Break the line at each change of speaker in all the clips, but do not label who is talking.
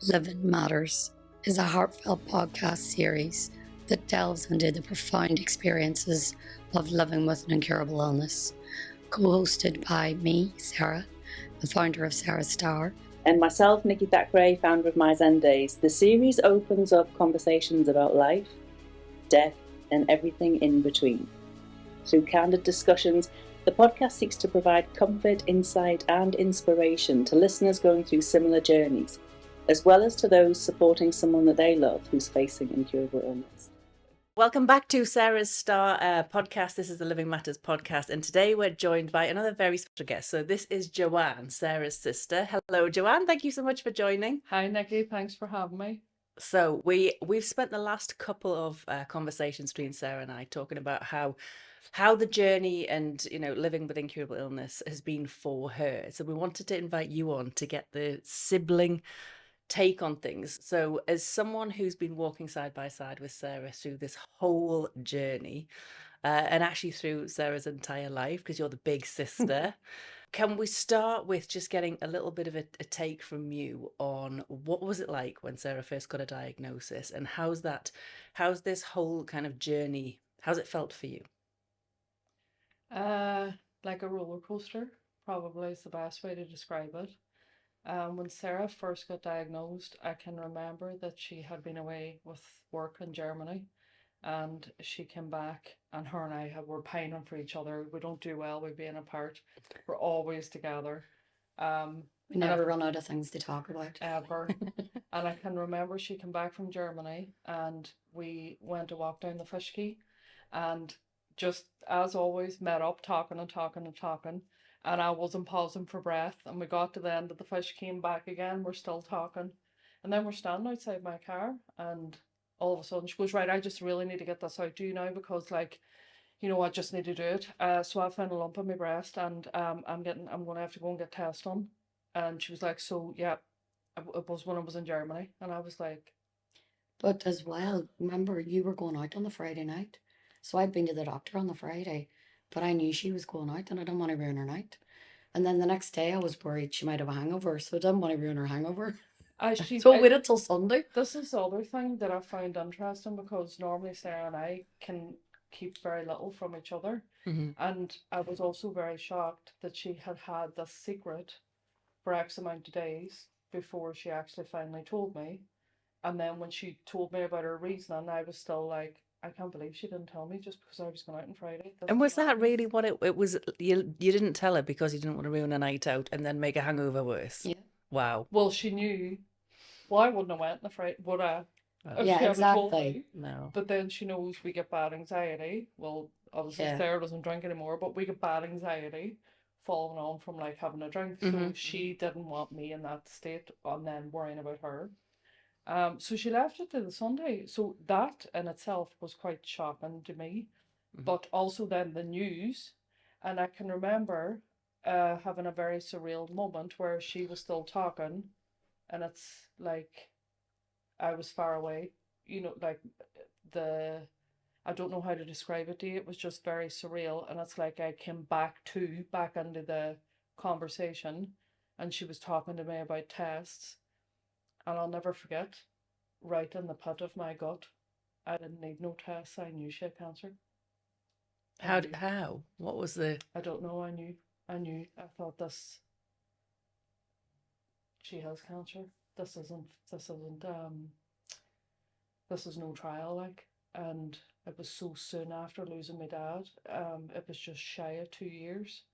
Living Matters is a heartfelt podcast series that delves into the profound experiences of living with an incurable illness. Co-hosted by me, Sarah, the founder of Sarah's Star.
And myself, Nicky, founder of My Zen Days. The series opens up conversations about life, death, and everything in between. Through candid discussions, the podcast seeks to provide comfort, insight, and inspiration to listeners going through similar journeys, as well as to those supporting someone that they love who's facing incurable illness. Welcome back to Sarah's Star podcast. This is the Living Matters podcast, and today we're joined by another very special guest. So this is Joanne, Sarah's sister. Hello, Joanne. Thank you so much for joining.
Hi, Nicky. Thanks for having me.
So we've spent the last couple of conversations between Sarah and I talking about how the journey and living with incurable illness has been for her. So we wanted to invite you on to get the sibling take on things. So as someone who's been walking side by side with Sarah through this whole journey, and actually through Sarah's entire life, because you're the big sister, can we start with just getting a little bit of a take from you on what was it like when Sarah first got a diagnosis, and how's this whole kind of journey, how's it felt for you?
Like a roller coaster, probably is the best way to describe it. When Sarah first got diagnosed, I can remember that she had been away with work in Germany, and she came back, and her and I were pining for each other. We don't do well with being apart. We're always together.
We never run out of things to talk about.
Ever. And I can remember she came back from Germany, and we went to walk down the Fish Quay, and just as always met up talking and talking and talking, and I wasn't pausing for breath, and we got to the end of the Fish Quay, came back again, we're still talking, and then we're standing outside my car, and all of a sudden she goes, right, I just really need to get this out to you now, because I just need to do it. So I found a lump in my breast, and I'm gonna have to go and get tests done. And she was like, so yeah, it was when I was in Germany, and I was like,
But as well, remember you were going out on the Friday night. So I'd been to the doctor on the Friday, but I knew she was going out and I didn't want to ruin her night. And then the next day I was worried she might have a hangover, so I didn't want to ruin her hangover. So I waited till Sunday.
This is the other thing that I found interesting, because normally Sarah and I can keep very little from each other.
Mm-hmm.
And I was also very shocked that she had had this secret for X amount of days before she actually finally told me. And then when she told me about her reasoning, I was still like, I can't believe she didn't tell me just because I was going out on Friday.
And was that really what it was? You didn't tell her because you didn't want to ruin a night out and then make a hangover worse?
Yeah.
Wow.
Well, she knew. Well, I wouldn't have went on the Friday, would I?
Yeah, exactly.
No.
But then she knows we get bad anxiety. Well, obviously Sarah doesn't drink anymore, but we get bad anxiety following on from like having a drink. So she didn't want me in that state and then worrying about her. So she left it to the Sunday. So that in itself was quite shocking to me. But also then the news, and I can remember having a very surreal moment where she was still talking, and it's like I was far away, like I don't know how to describe it to you. It was just very surreal, and it's like I came back into the conversation, and she was talking to me about tests, and I'll never forget, right in the pit of my gut, I didn't need no tests. I knew she had cancer.
How? What was the?
I don't know. I knew. I thought this. She has cancer. This isn't. This is no trial, like. And it was so soon after losing my dad. It was just shy of 2 years,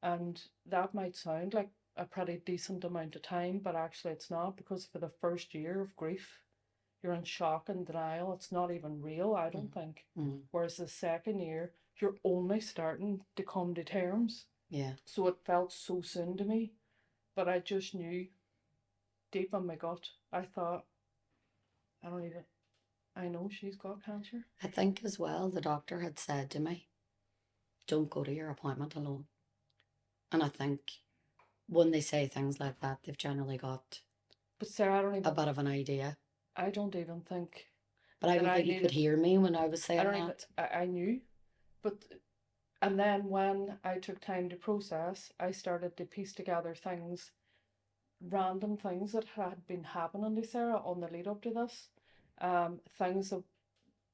and that might sound like a pretty decent amount of time, but actually it's not, because for the first year of grief, you're in shock and denial. It's not even real, I don't think. Whereas the second year, you're only starting to come to terms.
Yeah.
So it felt so soon to me, but I just knew deep in my gut. I thought, I know she's got cancer.
I think as well the doctor had said to me, don't go to your appointment alone. And I think when they say things like that, they've generally got
But Sarah,
a bit of an idea.
I don't even think.
But I don't think you could hear me when I was saying that.
I knew. But, and then when I took time to process, I started to piece together things random things that had been happening to Sarah on the lead up to this. Things that,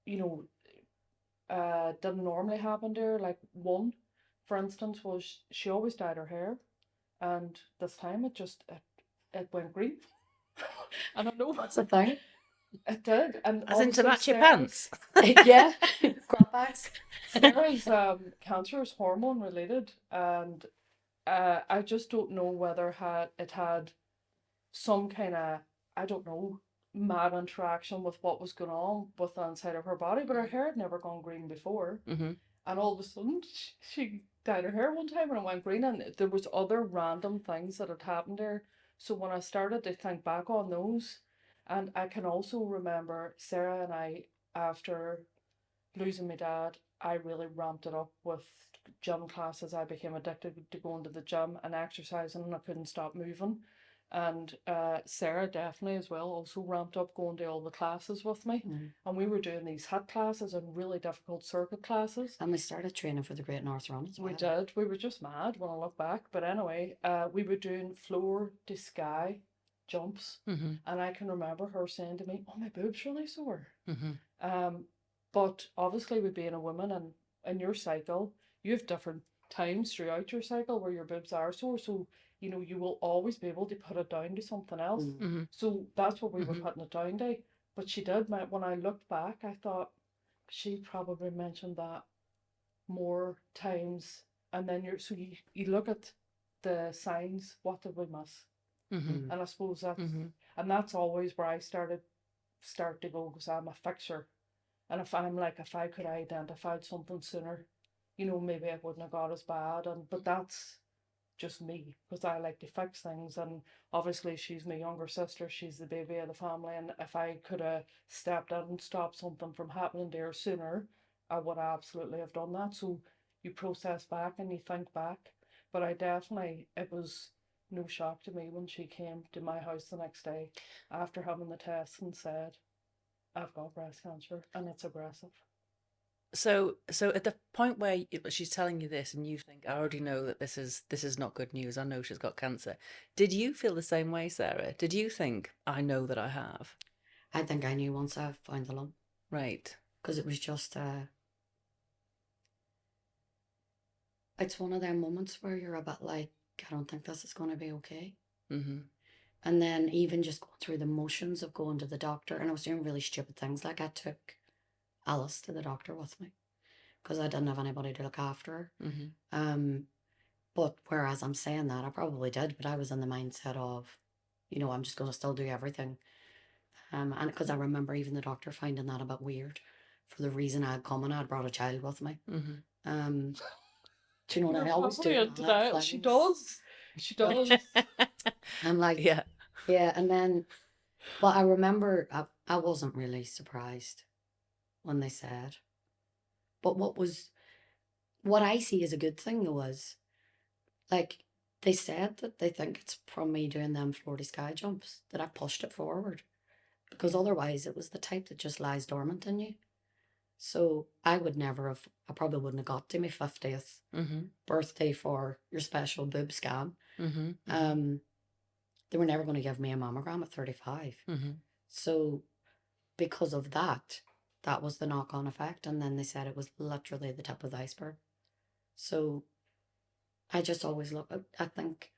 you know, didn't normally happen to her. Like one, for instance, was she always dyed her hair, and this time it went green. And I know
That's a thing.
it did, and
As in to
obviously
match your pants.
Yeah. Grab bags.
Sarah's cancer is hormone related, and I just don't know whether it had some kind of, I don't know, mad interaction with what was going on with the inside of her body, but her hair had never gone green before.
Mm-hmm.
And all of a sudden, she dyed her hair one time and it went green, and there was other random things that had happened there. So when I started to think back on those, and I can also remember Sarah and I, after losing my dad, I really ramped it up with gym classes. I became addicted to going to the gym and exercising, and I couldn't stop moving. And Sarah definitely as well also ramped up going to all the classes with me.
Mm.
And we were doing these HIIT classes and really difficult circuit classes.
And we started training for the Great North Run as well.
We did. We were just mad when I look back. But anyway, we were doing floor to sky jumps.
Mm-hmm.
And I can remember her saying to me, "Oh, my boob's really sore."
Mm-hmm.
But obviously, with being a woman and in your cycle, you have different times throughout your cycle where your boobs are sore. So, you know, you will always be able to put it down to something else.
Mm.
Mm-hmm.
So that's what we were
Mm-hmm.
putting it down to. But she did, when I looked back, I thought she probably mentioned that more times. And then you look at the signs, what did we miss?
Mm-hmm.
And I suppose
Mm-hmm.
that's always where I start to go, because I'm a fixer. And if I could have identified something sooner, you know, maybe it wouldn't have got as bad. But that's just me, because I like to fix things. And obviously, she's my younger sister. She's the baby of the family. And if I could have stepped in and stopped something from happening to her sooner, I would absolutely have done that. So you process back and you think back. But it was no shock to me when she came to my house the next day after having the test and said, "I've got breast cancer and it's aggressive."
So at the point where she's telling you this, and you think, I already know that this is not good news. I know she's got cancer. Did you feel the same way, Sarah? Did you think, I know that I have?
I think I knew once I found the lump.
Right.
Because it was just, it's one of them moments where you're a bit like, I don't think this is going to be okay.
Mm-hmm.
And then even just going through the motions of going to the doctor, and I was doing really stupid things. Like I took Alice to the doctor with me because I didn't have anybody to look after her.
Mm-hmm.
But whereas I'm saying that, I probably did, but I was in the mindset of, you know, I'm just going to still do everything. And because I remember even the doctor finding that a bit weird for the reason I'd come and I'd brought a child with me.
Mm-hmm.
Do you know what
You're
I always do?
probably in denial. She does. She does.
I'm like,
Yeah.
yeah. And then, but I remember I wasn't really surprised when they said, but what I see as a good thing was, like, they said that they think it's from me doing them floor to sky jumps that I pushed it forward, because otherwise it was the type that just lies dormant in you. So I probably wouldn't have got to my 50th
Mm-hmm.
birthday for your special boob scan.
Mm-hmm.
They were never going to give me a mammogram at 35.
Mm-hmm.
So because of that, that was the knock-on effect. And then they said it was literally the tip of the iceberg. So I just always I think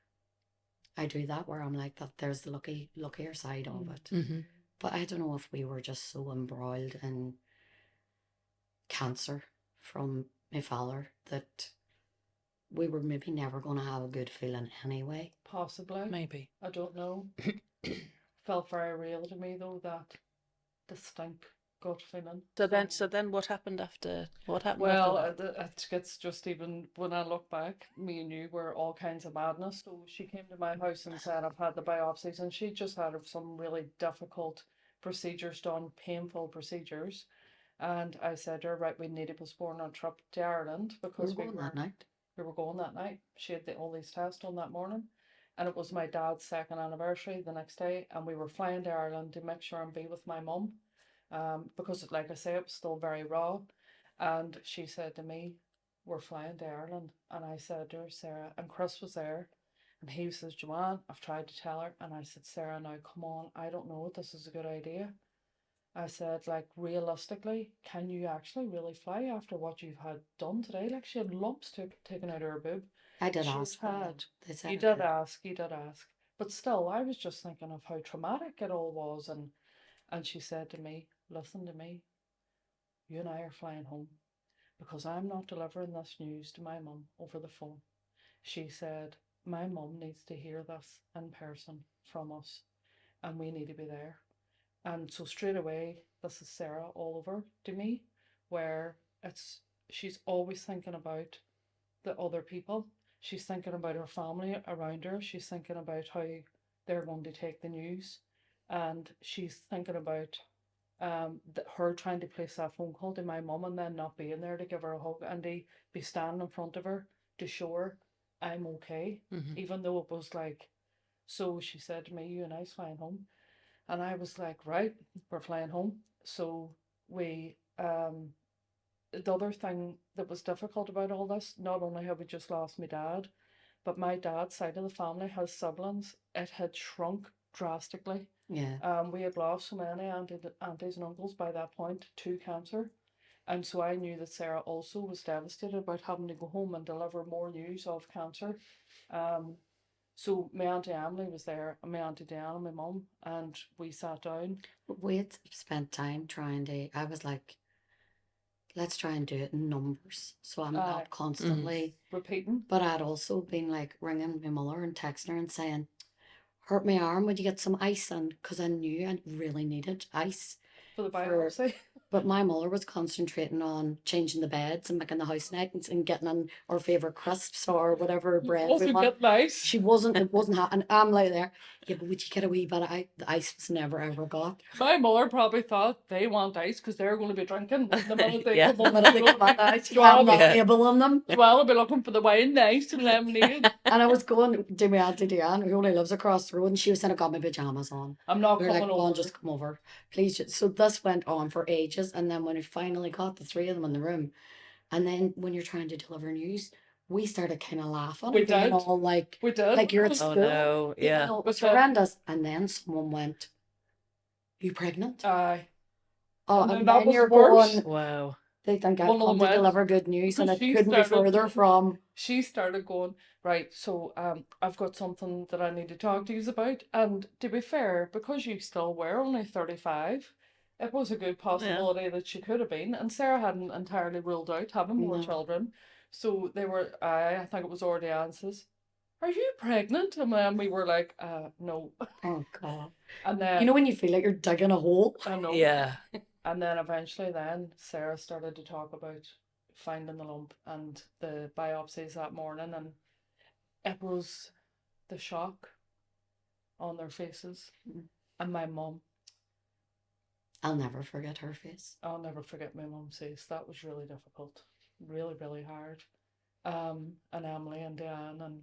I do that where I'm like that. There's the luckier side of it.
Mm-hmm.
But I don't know if we were just so embroiled in cancer from my father that we were maybe never going to have a good feeling anyway.
Possibly.
Maybe.
I don't know. Felt very real to me though, that distinct gut feeling.
So then what happened after? What happened
Well,
after that?
it gets just, even when I look back, me and you were all kinds of madness. So she came to my house and said, "I've had the biopsies," and she just had some really difficult procedures done, painful procedures. And I said to her, "Right, we need to postpone our trip to Ireland because
We were going that night.
we were going that night." She had all these tests on that morning, and it was my dad's second anniversary the next day, and we were flying to Ireland to make sure and be with my mum, because, like I say, it was still very raw. And she said to me, "We're flying to Ireland," and I said to her, "Sarah," and Chris was there, And he says, Joanne, I've tried to tell her. And I said, Sarah, now come on, I don't know if this is a good idea. I said, like, realistically, can you actually really fly after what you've had done today? Like, she had lumps taken out of her boob.
I did
She
ask them,
had.
they said
You
I
did
could.
ask, you did ask. But still, I was just thinking of how traumatic it all was. And she said to me, listen to me, you and I are flying home because I'm not delivering this news to my mum over the phone. She said, my mum needs to hear this in person from us, and we need to be there. And so straight away, this is Sarah all over to me, where she's always thinking about the other people. She's thinking about her family around her. She's thinking about how they're going to take the news. And she's thinking about her trying to place that phone call to my mum and then not being there to give her a hug and to be standing in front of her to show her I'm okay, even though it was like, so she said to me, you and I's flying home. And I was like, right, we're flying home. So we, the other thing that was difficult about all this, not only have we just lost my dad, but my dad's side of the family has siblings. It had shrunk drastically.
Yeah.
We had lost so many aunties and uncles by that point to cancer. And so I knew that Sarah also was devastated about having to go home and deliver more news of cancer. Um, so my Auntie Emily was there, and my Auntie Diana, my mum, and we sat down.
We had spent time trying to, I was like, let's try and do it in numbers. So I'm not constantly,
Repeating
but I'd also been like ringing my mother and texting her and saying, hurt my arm, would you get some ice in? Because I knew I really needed ice
for the
for,
biopsy.
but my mother was concentrating on changing the beds and making the house nice and getting in our favourite crisps or whatever bread we
Wasn't
want.
get nice.
She wasn't, it wasn't happening. I'm like there, yeah, but would you get a wee bit of ice? The ice was never ever got.
My mother probably thought they want ice because they're going to be drinking the minute they
Yeah.
come
The
home.
minute they come out, I'm not
Yeah.
labeling them.
Joelle will be looking for the wine, the ice and lemonade.
And I was going to my Auntie Diane, who only lives across the road, and she was saying, I got my pajamas on.
I'm not
We were
coming
like, go on,
over.
just come over. Please. So this went on for ages. And then when we finally got the three of them in the room, and then when you're trying to deliver news, we started kind of laughing
We
and being
did.
all like,
We did.
like you're at
Oh
school.
no.
Even
Yeah.
though it was
But
horrendous. And then someone went, you pregnant?
Aye.
Oh,
And
and
then that
then
was
you're
worse.
going,
Wow.
they think I've
One of
come
them
to
went
deliver good news, and
because
it couldn't be further from.
she started going, right, so I've got something that I need to talk to you about. And to be fair, because you still were only 35, it was a good possibility that she could have been. And Sarah hadn't entirely ruled out having more
No.
children. So they were, I think it was Ordeanne says, are you pregnant? And then we were like, no.
Oh, God.
And then,
You know when you feel like you're digging a hole?
I know.
Yeah.
And then eventually then Sarah started to talk about finding the lump and the biopsies that morning, and it was the shock on their faces. And my mum,
I'll never forget her face.
I'll never forget my mum's face. That was really difficult. Really, really hard. And Emily and Diane, and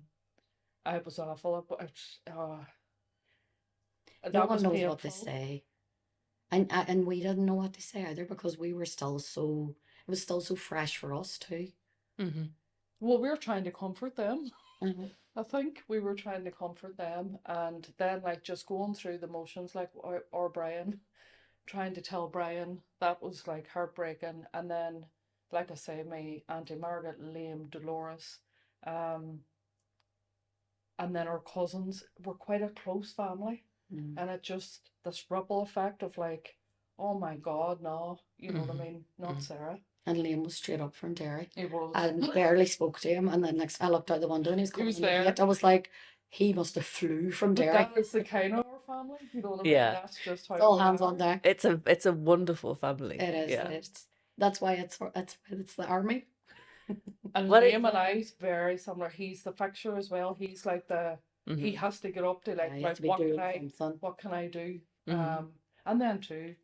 it was awful.
No
That
one
was
knows what they
painful.
say. And we didn't know what to say either because we were still so, it was still so fresh for us too.
Well, we were trying to comfort them.
Mhm.
I think we were trying to comfort them, and then like just going through the motions, like or Brian, trying to tell Brian that was like heartbreaking, and then like I say, my Auntie Margaret, Liam, Dolores, um, and then our cousins were quite a close family, and it just this ripple effect of like, oh my God, no, you know what I mean, not Sarah.
And Liam was straight up from Derry.
He was.
I barely spoke to him. And then next I looked out the window and he was coming
was
in the
there.
gate. I was like, he must have flew from
But
Derry.
that is the kind of our family, you know what I mean?
Yeah.
That's just how
All
we
hands
are.
on deck.
It's a wonderful family.
It is.
Yeah.
It's that's why it's the army.
And
What
Liam and I's very similar. He's the fixture as well. He's like he has to get up to like,
Yeah, you have
right,
to be
what
doing
can I
something.
what can I do? And then too,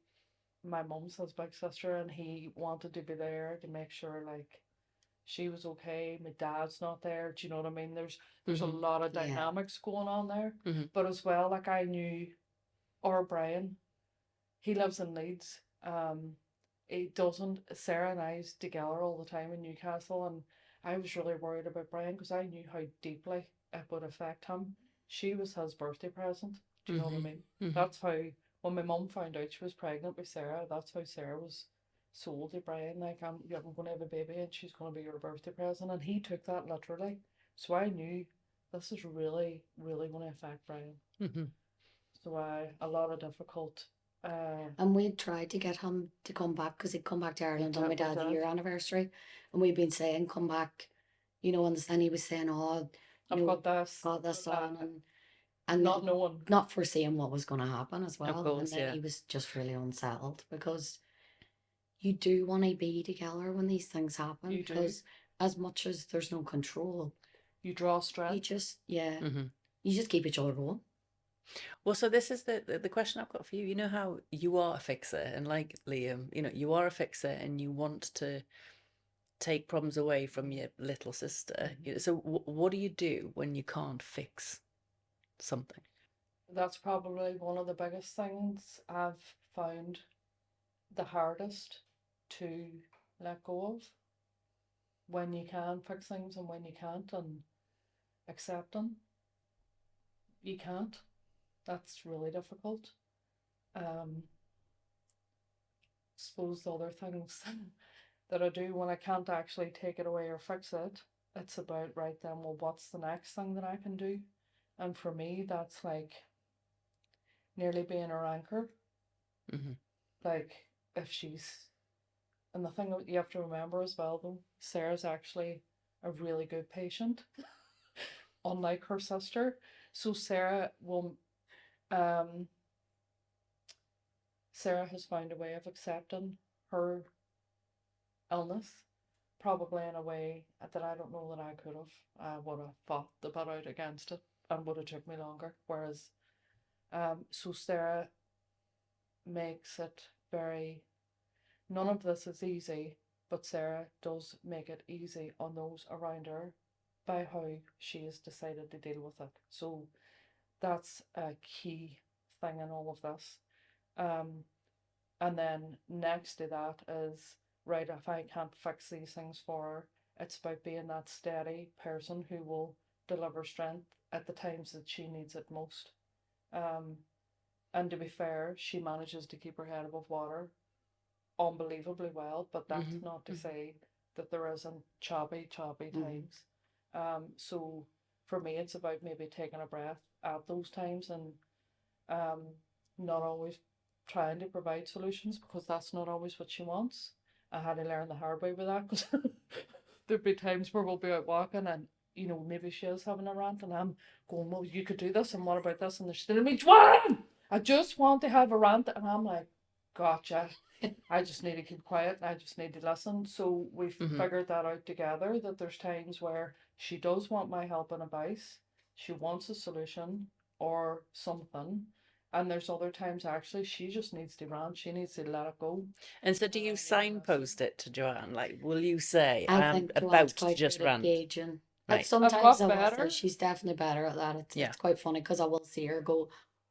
my mum's his big sister, and he wanted to be there to make sure like she was okay. My dad's not there. Do you know what I mean? There's a lot of
Yeah.
dynamics going on there. But as well, like I knew or Brian, he lives in Leeds. He doesn't. Sarah and I's together all the time in Newcastle, and I was really worried about Brian because I knew how deeply it would affect him. She was his birthday present. Do you know what I mean?
Mm-hmm.
That's how, when my mum found out she was pregnant with Sarah, that's how Sarah was sold to Brian. Like, I'm going to have a baby and she's going to be your birthday present. And he took that literally. So I knew this is really, really going to affect Brian.
Mm-hmm.
So a lot of difficult.
And we tried to get him to come back because he'd come back to Ireland on my dad's year anniversary, and we'd been saying, "Come back," and he was saying, "Oh,
I've got
this on," and
not knowing,
not foreseeing what was going to happen as
Of
well.
course,
And then
yeah.
he was just really unsettled because you do want to be together when these things happen.
You do.
Because as much as there's no control,
you draw
you
strength.
just
Mm-hmm.
you just keep each other going.
Well, so this is the question I've got for you. You know how you are a fixer, and like Liam, you know, you are a fixer and you want to take problems away from your little sister. You know, so what do you do when you can't fix something?
That's probably one of the biggest things I've found the hardest to let go of, when you can fix things and when you can't, and accepting you can't. That's really difficult. Suppose the other things that I do when I can't actually take it away or fix it, it's about, right then, well, what's the next thing that I can do? And for me, that's like nearly being her anchor.
Mm-hmm.
Like, if she's, and the thing that you have to remember as well, though, Sarah's actually a really good patient, unlike her sister. So Sarah has found a way of accepting her illness, probably in a way that I don't know that I could have. I would have fought the butt out against it and would have took me longer. Whereas, so Sarah makes it very, none of this is easy, but Sarah does make it easy on those around her by how she has decided to deal with it. So that's a key thing in all of this. And then next to that is, right, if I can't fix these things for her, it's about being that steady person who will deliver strength at the times that she needs it most. And to be fair, she manages to keep her head above water unbelievably well, but that's
Mm-hmm.
not to say that there isn't choppy times. So for me, it's about maybe taking a breath at those times, and not always trying to provide solutions, because that's not always what she wants. I had to learn the hard way with that, because there'd be times where we'll be out walking and, maybe she is having a rant and I'm going, well, you could do this and what about this? And they're still me, Joanne, I just want to have a rant. And I'm like, gotcha. I just need to keep quiet and I just need to listen. So we've figured that out together, that there's times where she does want my help and advice. She wants a solution or something. And there's other times actually she just needs to rant. She needs to let it go.
And so do you signpost it to Joanne? Like, will you say,
I
I'm
think
about
Joanne's
to
quite
just
good at
rant?
gauging. Like
Right.
I've
sometimes
got
I will say
better.
she's definitely better at that.
Yeah.
It's quite funny because I will see her go,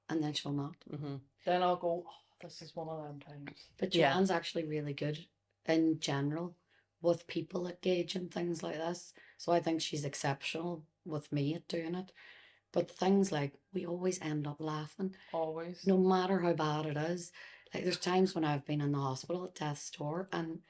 and then she'll not.
Mm-hmm.
Then I'll go, oh, this is one of them times.
But
Yeah.
Joanne's actually really good in general with people at gauging things like this. So I think she's exceptional with me at doing it. But things like we always end up laughing,
Always.
no matter how bad it is. Like there's times when I've been in the hospital at death's door, and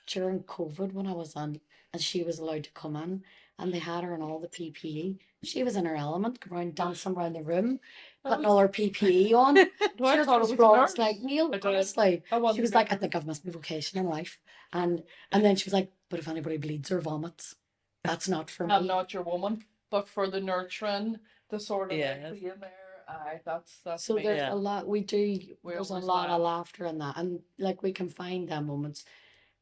during COVID when I was in, and she was allowed to come in, and they had her in all the PPE. She was in her element, going around dancing around the room, putting all her PPE on.
No,
She
I
was
thought it was a
flawless,
nurse.
like Neil,
I did.
honestly.
I
She was like, I think I've missed my vocation in life. And then she was like, but if anybody bleeds or vomits, that's not for
I'm
me.
not your woman, but for the nurturing, the sort of
Yes.
like being there, that's
So
me.
there's
Yeah.
a lot there's a
always
lot of
laugh.
laughter in that, and like we can find them moments,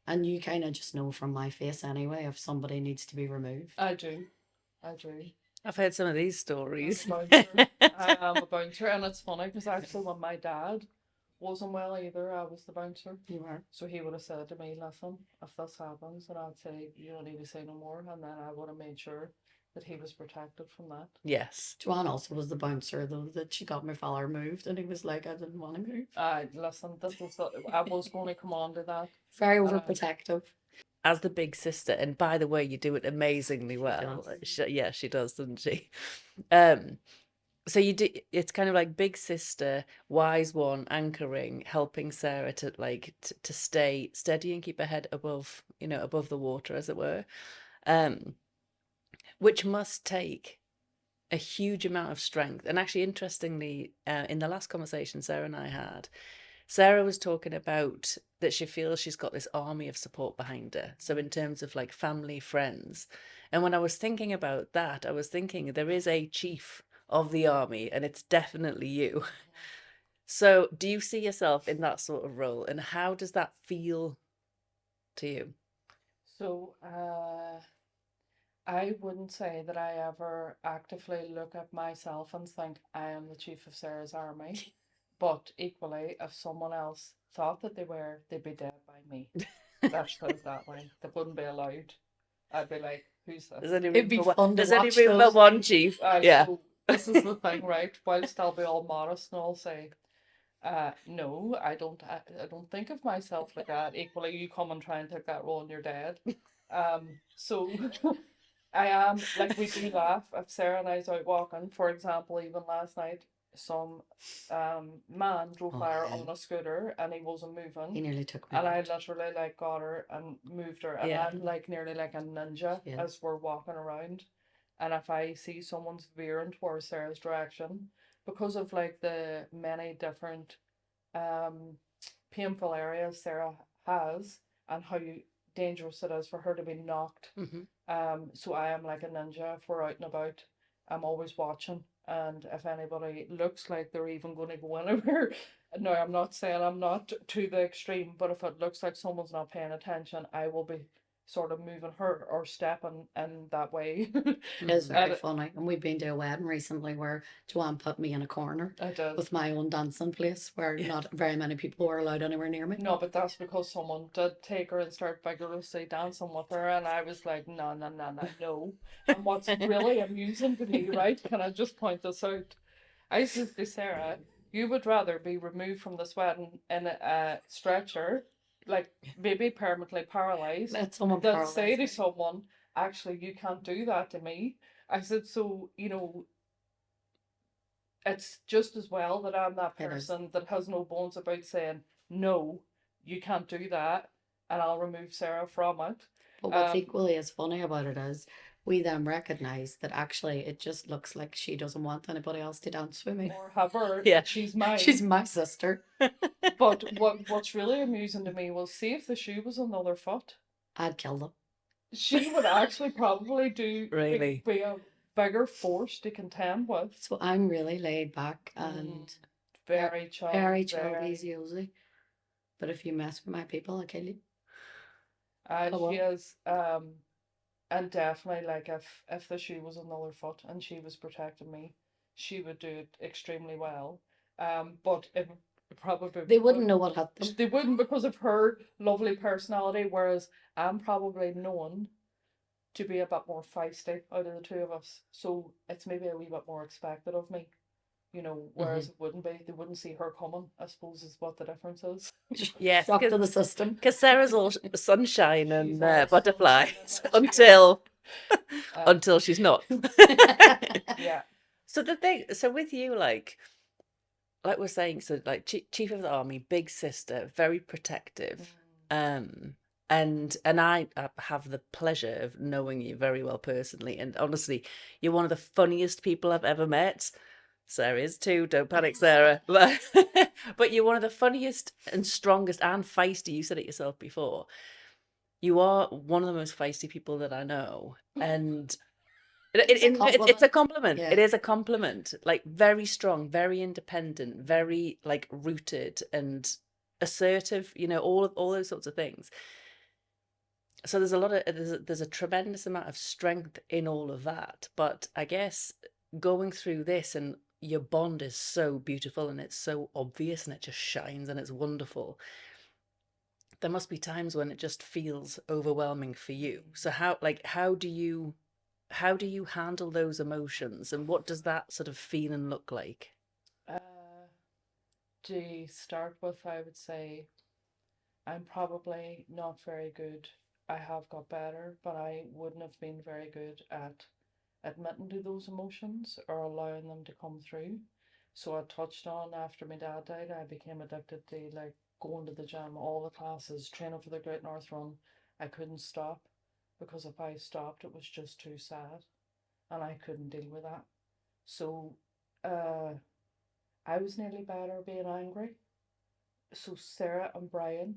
and you kind of just know from my face anyway if somebody needs to be removed.
I do.
I've heard some of these stories.
I'm a bouncer. I am a bouncer, and it's funny because actually when my dad wasn't well either, I was the bouncer.
You are.
So he would have said to me, listen, if this happens, and I'd say, you don't need to say no more, and then I would have made sure that he was protected from that.
Yes.
Joanne also was the bouncer though that she got my father moved, and he was like, I didn't want to move.
Listen, I was going to come on to that.
Very overprotective.
as the big sister, and by the way, you do it amazingly well.
does.
She does, doesn't she? Um, so you do, it's kind of like big sister, wise one, anchoring, helping Sarah to to stay steady and keep her head above, above the water, as it were. Um, which must take a huge amount of strength. And actually, interestingly, in the last conversation Sarah and I had, Sarah was talking about that she feels she's got this army of support behind her. So in terms of like family, friends. And when I was thinking about that, I was thinking there is a chief of the army, and it's definitely you. So do you see yourself in that sort of role, and how does that feel to you?
So, I wouldn't say that I ever actively look at myself and think I am the chief of Sarah's army. But equally, if someone else thought that they were, they'd be dead by me. Let's put it that way. They wouldn't be allowed. I'd be like, who's
There's
this?
only
It'd
room
be
for one.
fun to
There's only
watch
room for
those.
one chief. Yeah.
So this is the thing, right? Whilst I'll be all modest and I'll say, no, I don't think of myself like that. Equally, you come and try and take that role and you're dead. So I am like we do laugh if Sarah and I's out walking. For example, even last night, some man drove
Oh,
by her
hell.
on a scooter and he wasn't
He
moving.
nearly took me
And I
out.
literally like got her and moved her, and
Yeah.
I'm like nearly like a ninja
She
as
is.
we're walking around. And if I see someone's veering towards Sarah's direction, because of like the many different um painful areas Sarah has and how dangerous it is for her to be knocked.
Hmm.
So I am like a ninja if we're out and about. I'm always watching, and if anybody looks like they're even going to go anywhere, no, I'm not saying I'm not to the extreme, but if it looks like someone's not paying attention, I will be sort of moving her or stepping in that way.
It is
Hmm.
very funny. And we've been to a wedding recently where Joanne put me in a corner
I did.
with my own dancing place where
Yeah.
not very many people were allowed anywhere near me.
No, but that's because someone did take her and start vigorously dancing with her, and I was like, no, no, no, no, no. And what's really amusing to me, right? Can I just point this out? I said to Sarah, you would rather be removed from this wedding in a stretcher, like maybe permanently paralyzed,
Let someone
than say
paralyze
to
me.
someone, actually, you can't do that to me. I said, so, it's just as well that I'm that
It is.
person that has no bones about saying, no, you can't do that, and I'll remove Sarah from it.
But what's equally as funny about it is we then recognise that actually it just looks like she doesn't want anybody else to dance with me.
Or have her,
Yeah.
she's mine.
She's my sister.
But what's really amusing to me was, see if the shoe was on the other foot.
I'd kill them.
She would actually probably
Really.
be a bigger force to contend with.
So I'm really laid back and
Very chill,
very chilled, easy, Ozy. But if you mess with my people, I'll kill you. Oh
She
well.
is, and definitely like if the shoe was on the other foot and she was protecting me, she would do it extremely well. But it probably
They wouldn't know what hit them.
they wouldn't because of her lovely personality, whereas I'm probably known to be a bit more feisty out of the two of us. So it's maybe a wee bit more expected of me, whereas it wouldn't be. They wouldn't see her coming, I suppose, is what the difference is.
Yes,
Shock to the system.
because Sarah's all sunshine and
She's all
butterflies
sunshine
until she's not.
Yeah.
So the thing, so with you, like we're saying, so like chief of the army, big sister, very protective, and I have the pleasure of knowing you very well personally, and honestly, you're one of the funniest people I've ever met. Sarah is too. Don't panic, Sarah. But you're one of the funniest and strongest and feisty. You said it yourself before. You are one of the most feisty people that I know, and it's a compliment.
Yeah.
It is a compliment. Like very strong, very independent, very like rooted and assertive. All those sorts of things. So there's a lot of there's a tremendous amount of strength in all of that. But I guess going through this, and your bond is so beautiful and it's so obvious and it just shines and it's wonderful. There must be times when it just feels overwhelming for you. So how do you handle those emotions, and what does that sort of feel and look like?
To start with, I would say I'm probably not very good I have got better, but I wouldn't have been very good at admitting to those emotions or allowing them to come through. So I touched on after my dad died, I became addicted to like going to the gym, all the classes, training for the Great North Run. I couldn't stop because if I stopped, it was just too sad and I couldn't deal with that. So uh, I was nearly better being angry. So Sarah and Brian,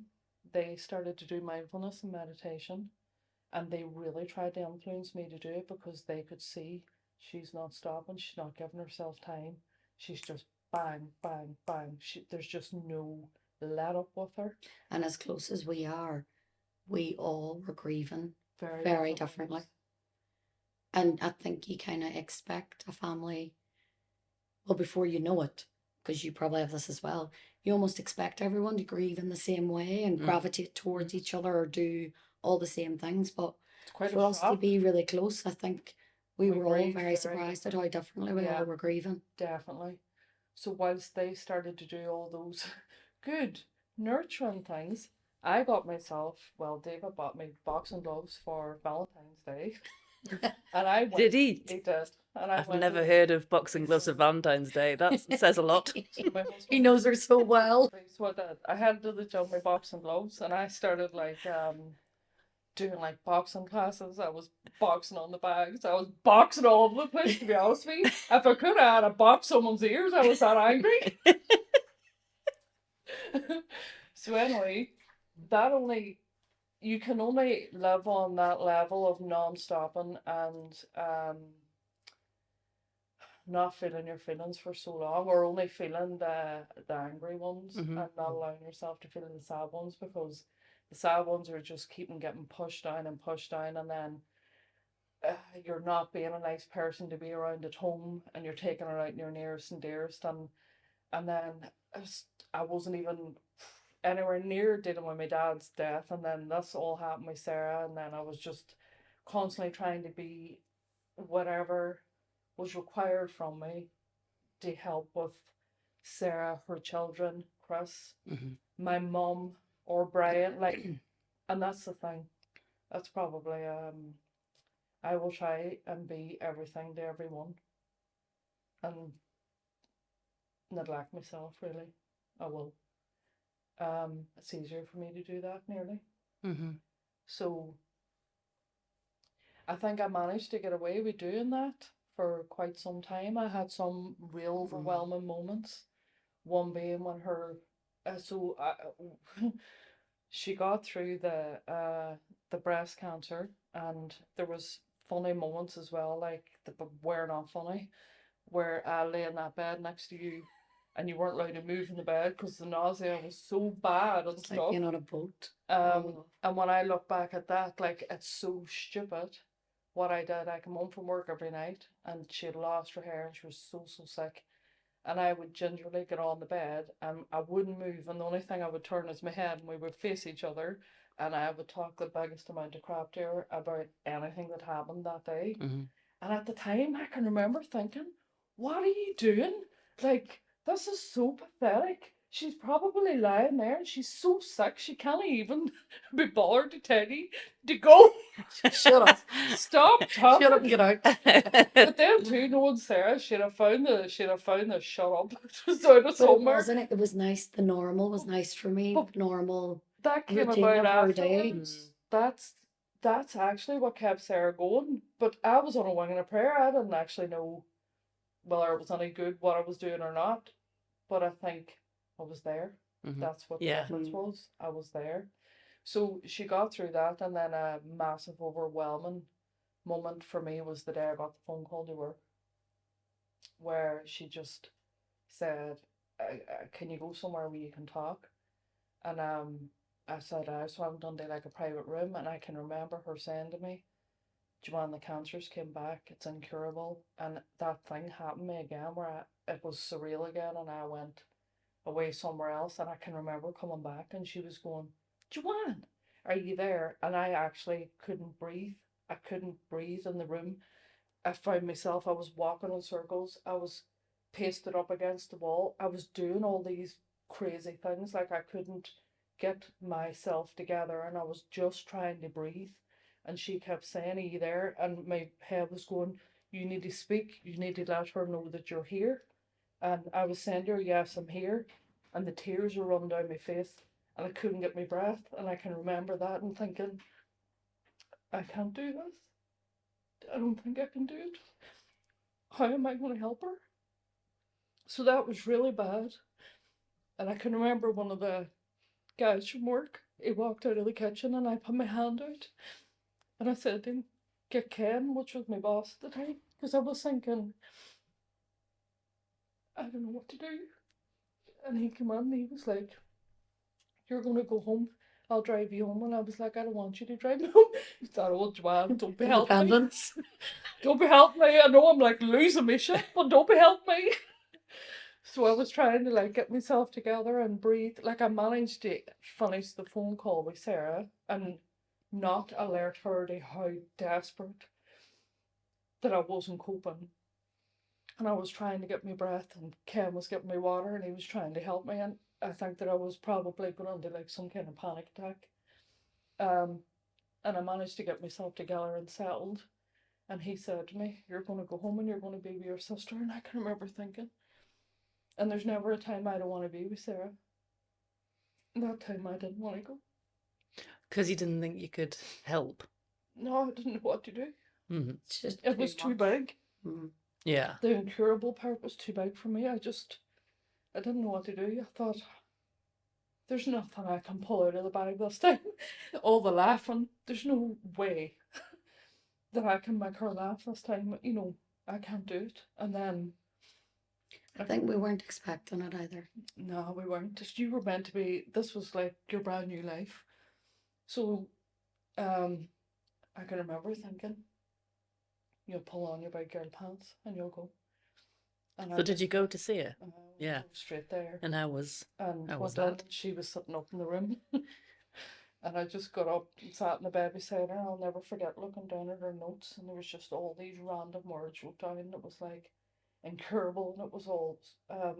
they started to do mindfulness and meditation, and they really tried to influence me to do it because they could see she's not stopping, she's not giving herself time, she's just bang, bang, bang. There's just no let up with her.
And as close as we are, we all were grieving
Very,
very
different
differently.
ways.
And I think you kind of expect a family, well, before you know it, because you probably have this as well, you almost expect everyone to grieve in the same way and gravitate towards each other or do all the same things. But
It's quite
for
a
us to
shock.
be really close, I think we
We
were all
grieved
very
very
surprised at how
differently.
differently we
Yeah,
all were grieving.
definitely. So whilst they started to do all those good nurturing things, I got myself, well, David bought me boxing gloves for Valentine's Day. And I went,
Did he?
he did. And I
I've
went
never
to
heard of boxing gloves for Valentine's Day. That says a lot.
so my
He
husband,
knows her so well.
so I did. I had to the gym my boxing gloves and I started like doing like boxing classes. I was boxing on the bags. I was boxing all over the place, to be honest with you. If I could have had a box someone's ears, I was that angry. So anyway, that only you can only live on that level of non-stopping and not feeling your feelings for so long, or only feeling the angry ones and not allowing yourself to feel the sad ones, because the sad ones are just keeping getting pushed down and pushed down, and then you're not being a nice person to be around at home, and you're taking it out in your nearest and dearest, and then I wasn't even anywhere near dealing with my dad's death, and then this all happened with Sarah, and then I was just constantly trying to be whatever was required from me to help with Sarah, her children, Chris, my mum, or Brian. Like, and that's the thing. That's probably I will try and be everything to everyone, and neglect myself. Really, I will. It's easier for me to do that nearly. So I think I managed to get away with doing that for quite some time. I had some real overwhelming moments. One being when her, she got through the breast cancer, and there was funny moments as well, like the were not funny, where I lay in that bed next to you, and you weren't allowed to move in the bed because the nausea was so bad and
It's like
stuff.
being on a boat.
And when I look back at that, like it's so stupid what I did. I come home from work every night and she had lost her hair and she was so sick. And I would gingerly get on the bed and I wouldn't move, and the only thing I would turn is my head and we would face each other, and I would talk the biggest amount of crap to her about anything that happened that day. And at the time, I can remember thinking, what are you doing? Like, this is so pathetic. She's probably lying there and she's so sick she can't even be bothered to tell you to go.
Shut up.
Stop talking.
Shut up and get out.
But then too, knowing Sarah, she'd have found the shut up just out of
But it
somewhere.
wasn't it? It was nice. The normal was nice for me.
But
The normal
that came
routine
about
of her day.
afterwards. That's actually what kept Sarah going. But I was on a wing and a prayer. I didn't actually know whether it was any good what I was doing or not. But I think I was there. That's what the difference was. I was there. So she got through that, and then a massive overwhelming moment for me was the day I got the phone call to her, where she just said, "Can you go somewhere where you can talk?" And I said, "I just went done to like a private room," and I can remember her saying to me, "Joanne, the cancers came back. It's incurable." And that thing happened to me again, where it was surreal again, and I went away somewhere else, and I can remember coming back, and she was going, "Joanne, are you there?" And I actually couldn't breathe. I couldn't breathe in the room. I found myself, I was walking in circles. I was pasted up against the wall. I was doing all these crazy things. Like I couldn't get myself together, and I was just trying to breathe. And she kept saying, "Are you there?" And my head was going, "You need to speak. You need to let her know that you're here." And I was saying to her, "Yes, I'm here." And the tears were running down my face, and I couldn't get my breath. And I can remember that and thinking, I can't do this. I don't think I can do it. How am I going to help her? So that was really bad. And I can remember one of the guys from work, he walked out of the kitchen and I put my hand out and I said to him, "Get Ken," which was my boss at the time, because I was thinking, I don't know what to do. And he came in and he was like, "You're going to go home. I'll drive you home." And I was like, "I don't want you to drive me home." He said, "Oh, Joanne, don't be helping me.
Independence.
Don't be helping me. I know I'm like losing my shit, but don't be helping me." So I was trying to like get myself together and breathe. Like I managed to finish the phone call with Sarah and not alert her to how desperate that I wasn't coping. And I was trying to get my breath, and Ken was getting me water, and he was trying to help me. And I think that I was probably going into like some kind of panic attack. Um, and I managed to get myself together and settled. And he said to me, "You're going to go home and you're going to be with your sister." And I can remember thinking, and there's never a time I don't want to be with Sarah. That time I didn't want to go.
Because you didn't think you could help.
No, I didn't know what to do.
Mm-hmm.
It's just
It was too big.
Mm.
Yeah.
The incurable part was too big for me. I didn't know what to do. I thought, there's nothing I can pull out of the bag this time. All the laughing, there's no way that I can make her laugh this time. You know, I can't do it. And then
I think we weren't expecting it either.
no, we weren't. You were meant to be. This was like your brand new life. So, I can remember thinking, you'll pull on your big girl pants and you'll go. And
So did you go to see her? Yeah.
Straight there.
And how was
And
that?
and she was sitting up in the room. And I just got up and sat in the bed beside her. I'll never forget looking down at her notes, and there was just all these random words wrote down. And it was like incurable, and it was all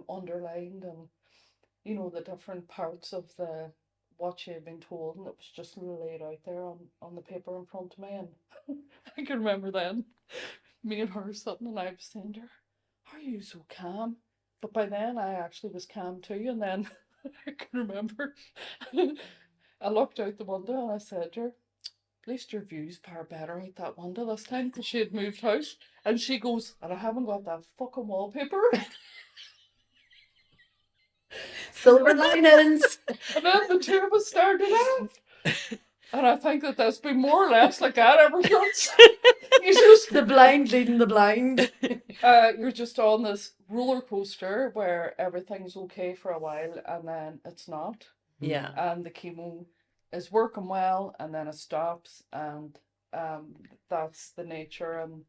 underlined, and you know the different parts of the what she had been told, and it was just laid out there on the paper in front of me. And I can remember then me and her sitting, and I was saying to her, "How are you so calm?" But by then I actually was calm too. And then I can remember I looked out the window and I said to her, "At least your view's far better out that window this time," because she had moved house. And she goes, "And I haven't got that fucking wallpaper."
Silver linings.
And then the two of us started off. And I think that that's been more or less like that ever since. You just
The blind leading the blind.
you're just on this roller coaster where everything's okay for a while and then it's not.
Yeah.
And the chemo is working well and then it stops, and that's the nature. And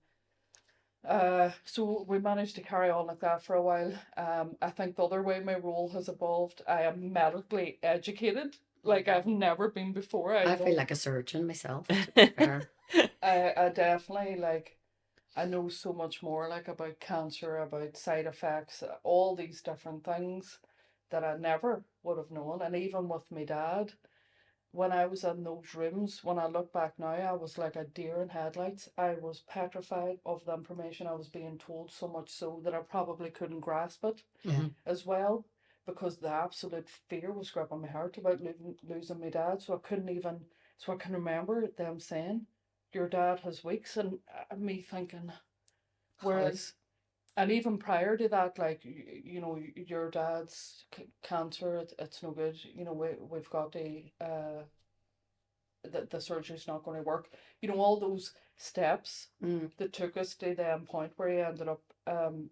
so we managed to carry on like that for a while. I think the other way my role has evolved, I am medically educated like I've never been before.
I feel like a surgeon myself, to be fair.
I definitely like, I know so much more like about cancer, about side effects, all these different things that I never would have known. And even with my dad, when I was in those rooms, when I look back now, I was like a deer in headlights. I was petrified of the information I was being told, so much so that I probably couldn't grasp it
Yeah.
as well, because the absolute fear was gripping my heart about losing my dad. So I couldn't even, so I can remember them saying, "Your dad has weeks," and me thinking, whereas, and even prior to that, like, you know, your dad's cancer, it's no good. You know, we've got the surgery's not going to work. You know, all those steps that took us to the end point where he ended up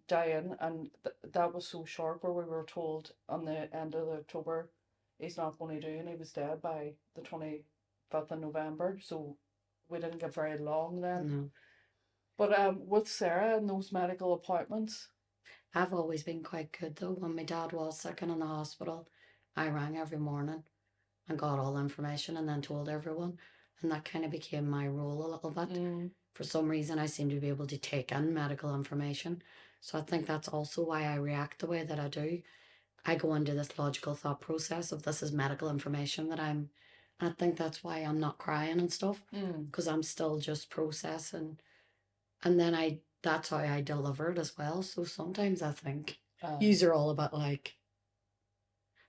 dying, and that was so sharp. Where we were told on the end of October, he's not going to do, and he was dead by the 25th of November. So we didn't get very long then.
No.
But with Sarah and those medical appointments,
I've always been quite good though. When my dad was sick and in the hospital, I rang every morning and got all the information and then told everyone. And that kind of became my role a little bit. For some reason, I seem to be able to take in medical information. So I think that's also why I react the way that I do. I go into this logical thought process of this is medical information that I think that's why I'm not crying and stuff, because I'm still just processing. And then that's how I deliver it as well. So sometimes I think yous are all about like,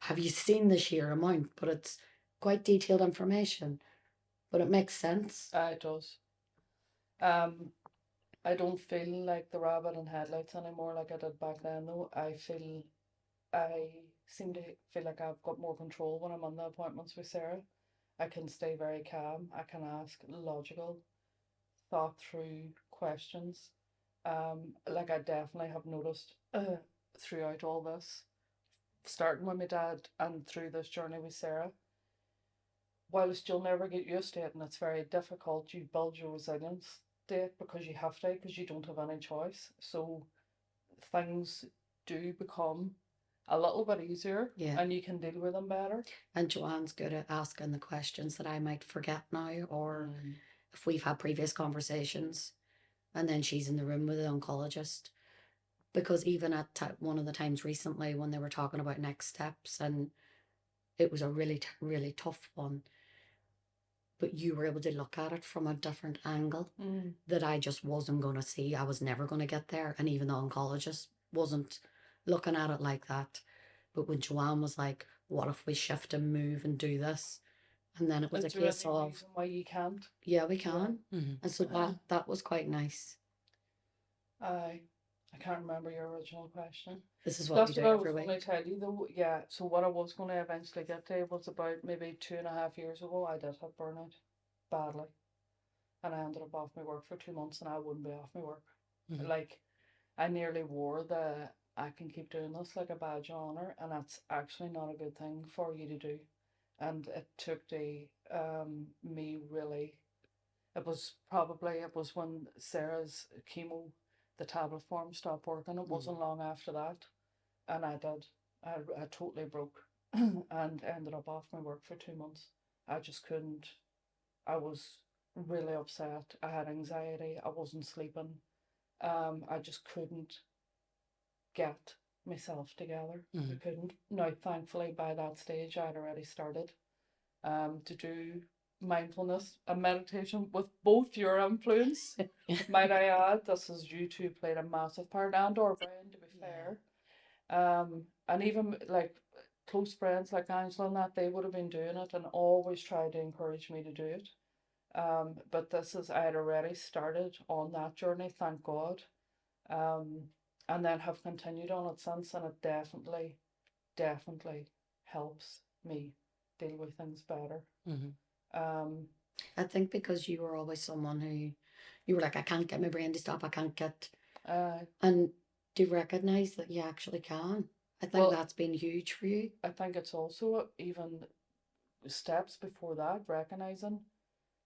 have you seen the sheer amount? But it's quite detailed information, but it makes sense.
It does. I don't feel like the rabbit in headlights anymore like I did back then though. I seem to feel like I've got more control when I'm on the appointments with Sarah. I can stay very calm. I can ask logical, thought through questions. Like I definitely have noticed throughout all this, starting with my dad and through this journey with Sarah, whilst you'll never get used to it and it's very difficult, you build your resilience to it because you have to, because you don't have any choice. So things do become a little bit easier,
Yeah.
and you can deal with them better.
And Joanne's good at asking the questions that I might forget now, or if we've had previous conversations, and then she's in the room with the oncologist. Because even at one of the times recently when they were talking about next steps, and it was a really, really tough one, but you were able to look at it from a different angle that I just wasn't going to see. I was never going to get there. And even the oncologist wasn't looking at it like that. But when Joanne was like, what if we shift and move and do this? And then it was
Is
a
there
case
any
of,
reason why you can't?
yeah, we can.
Mhm.
And so that was quite nice.
I can't remember your original question.
This is what
That's
we
what
do
I was
every
going to
week.
tell you though. Yeah, so what I was going to eventually get to was about maybe 2.5 years ago, I did have burnout badly. And I ended up off my work for 2 months and I wouldn't be off my work. Like, I nearly wore the I can keep doing this like a badge of honor, and that's actually not a good thing for you to do. And it took me really, it was when Sarah's chemo, the tablet form stopped working. It wasn't long after that, and I totally broke and ended up off my work for 2 months. I just couldn't. I was really upset. I had anxiety. I wasn't sleeping. I just couldn't get myself together. I couldn't. Now, thankfully, by that stage, I'd already started to do mindfulness and meditation with both your influence. Might I add, this is you two played a massive part, and or Brian, to be fair. And even like close friends like Angela and that, they would have been doing it and always tried to encourage me to do it. But I had already started on that journey, thank God. And then have continued on it since, and it definitely, definitely helps me deal with things better. Um,
I think because you were always someone who you were like, I can't get my brain to stop, I can't get, and to recognize that you actually can. I think that's been huge for you.
I think it's also even steps before that, recognizing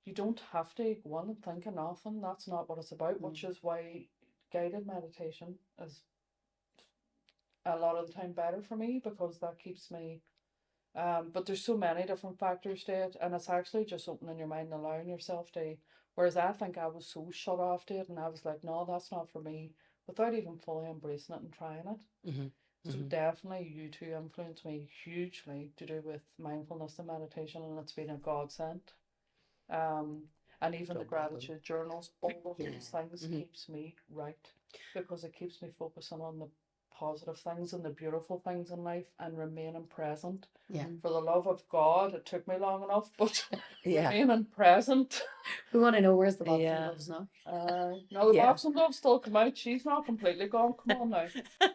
you don't have to go on and think of nothing. That's not what it's about, which is why guided meditation is a lot of the time better for me, because that keeps me but there's so many different factors to it, and it's actually just opening your mind and allowing yourself to, whereas I think I was so shut off to it and I was like, no, that's not for me, without even fully embracing it and trying it. So definitely you two influenced me hugely to do with mindfulness and meditation, and it's been a godsend. And even the gratitude journals, all of those things keeps me right, because it keeps me focusing on the positive things and the beautiful things in life and remaining present.
Yeah.
For the love of God, it took me long enough, but
Yeah.
remaining present.
We want to know where's the boxing
Yeah.
gloves now.
No, the boxing gloves still come out. She's not completely gone. Come on now.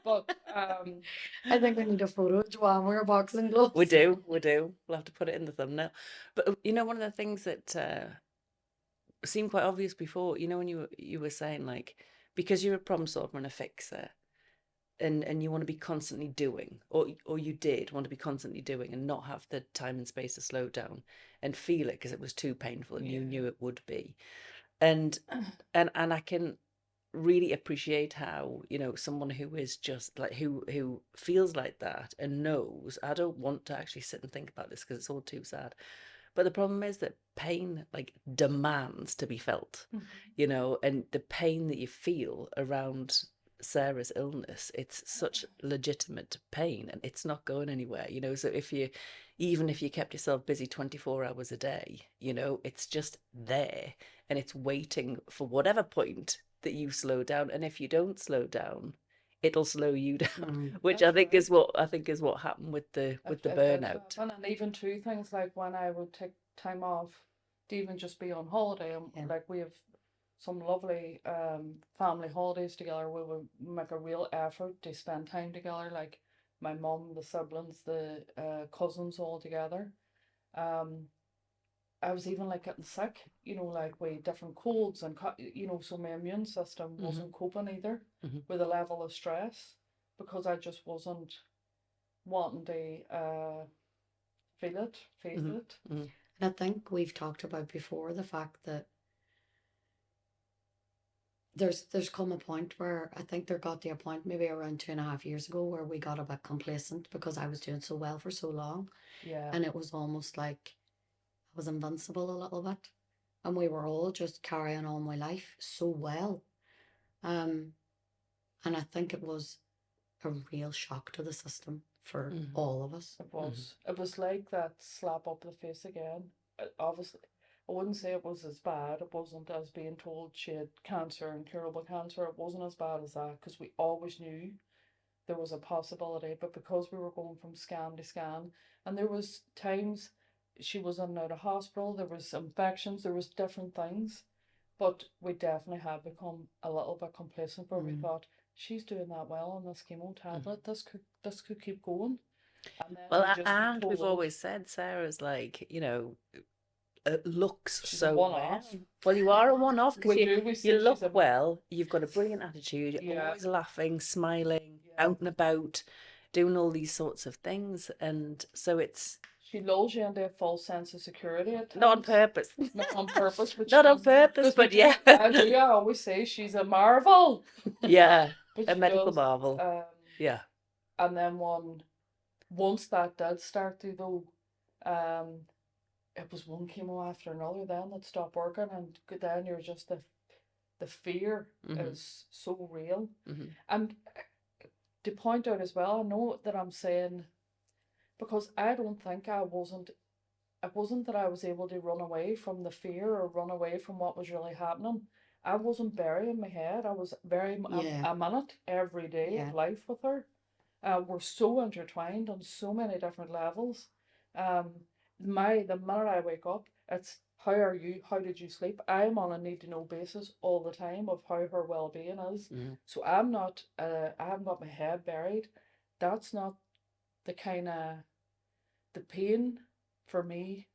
But
I think we need a photo of Joanne wearing boxing gloves.
We do. We'll have to put it in the thumbnail. But one of the things that seemed quite obvious before, when you were saying, like, because you're a problem solver and a fixer, and you want to be constantly doing, or you did want to be constantly doing and not have the time and space to slow down and feel it because it was too painful, and you knew it would be, and I can really appreciate how someone who is just like who feels like that and knows, I don't want to actually sit and think about this because it's all too sad. But the problem is that pain like demands to be felt, and the pain that you feel around Sarah's illness, it's such legitimate pain and it's not going anywhere, you know. So even if you kept yourself busy 24 hours a day, you know, it's just there and it's waiting for whatever point that you slow down. And if you don't slow down, it'll slow you down, which
That's right.
I think is what happened with the
It did
burnout.
happen, and even two things like when I would take time off to even just be on holiday, and
Yeah.
like we have some lovely family holidays together. We would make a real effort to spend time together, like my mum, the siblings, the cousins all together. Um, I was even like getting sick, you know, like with different colds and you know, so my immune system
Hmm.
wasn't coping either
Hmm.
with the level of stress because I just wasn't wanting to feel it, face
Hmm.
it.
Hmm.
And I think we've talked about before the fact that there's come a point where I think there got to a point maybe around 2.5 years ago where we got a bit complacent because I was doing so well for so long,
Yeah,
and it was almost like I was invincible a little bit, and we were all just carrying on my life so well. Um, and I think it was a real shock to the system for
Hmm.
all of us.
it
Hmm.
was. It was like that slap up the face again. Obviously, I wouldn't say it was as bad. It wasn't as being told she had cancer, incurable cancer. It wasn't as bad as that because we always knew there was a possibility. But because we were going from scan to scan, and there was times she was in and out of hospital, there was infections, there was different things. But we definitely had become a little bit complacent where we
Mm.
thought she's doing that well on this chemo
Hmm.
tablet. This could keep going. And then
Well,
we just get
and we've
told
always said Sarah's like, you know, looks
she's a
so
one-off.
well. Well, you are a one-off because
We do. We
you
say she's a
look well. You've got a brilliant attitude. You're
yeah,
always laughing, smiling,
yeah.
out and about, doing all these sorts of things, and so it's
She lulls you into a false sense of security at
not on
times.
purpose.
Not on purpose, but she
Not on
does.
purpose,
Because we
but
do.
yeah,
I do. I always say she's a marvel,
yeah,
but
a
she
medical
does.
marvel. Yeah.
And then once that did start to though, um, it was one chemo after another then that stopped working, and then you're just the fear
Hmm.
is so real.
Hmm.
And to point out as well, I know that I'm saying because I don't think it wasn't that I was able to run away from the fear or run away from what was really happening. I wasn't burying my head. I was
Yeah,
I'm in it every day of
yeah.
life with her. We're so intertwined on so many different levels. Um, the minute I wake up, it's how are you? How did you sleep? I'm on a need to know basis all the time of how her well being is.
Hmm.
So I'm not. I haven't got my head buried. That's not the kind of the pain for me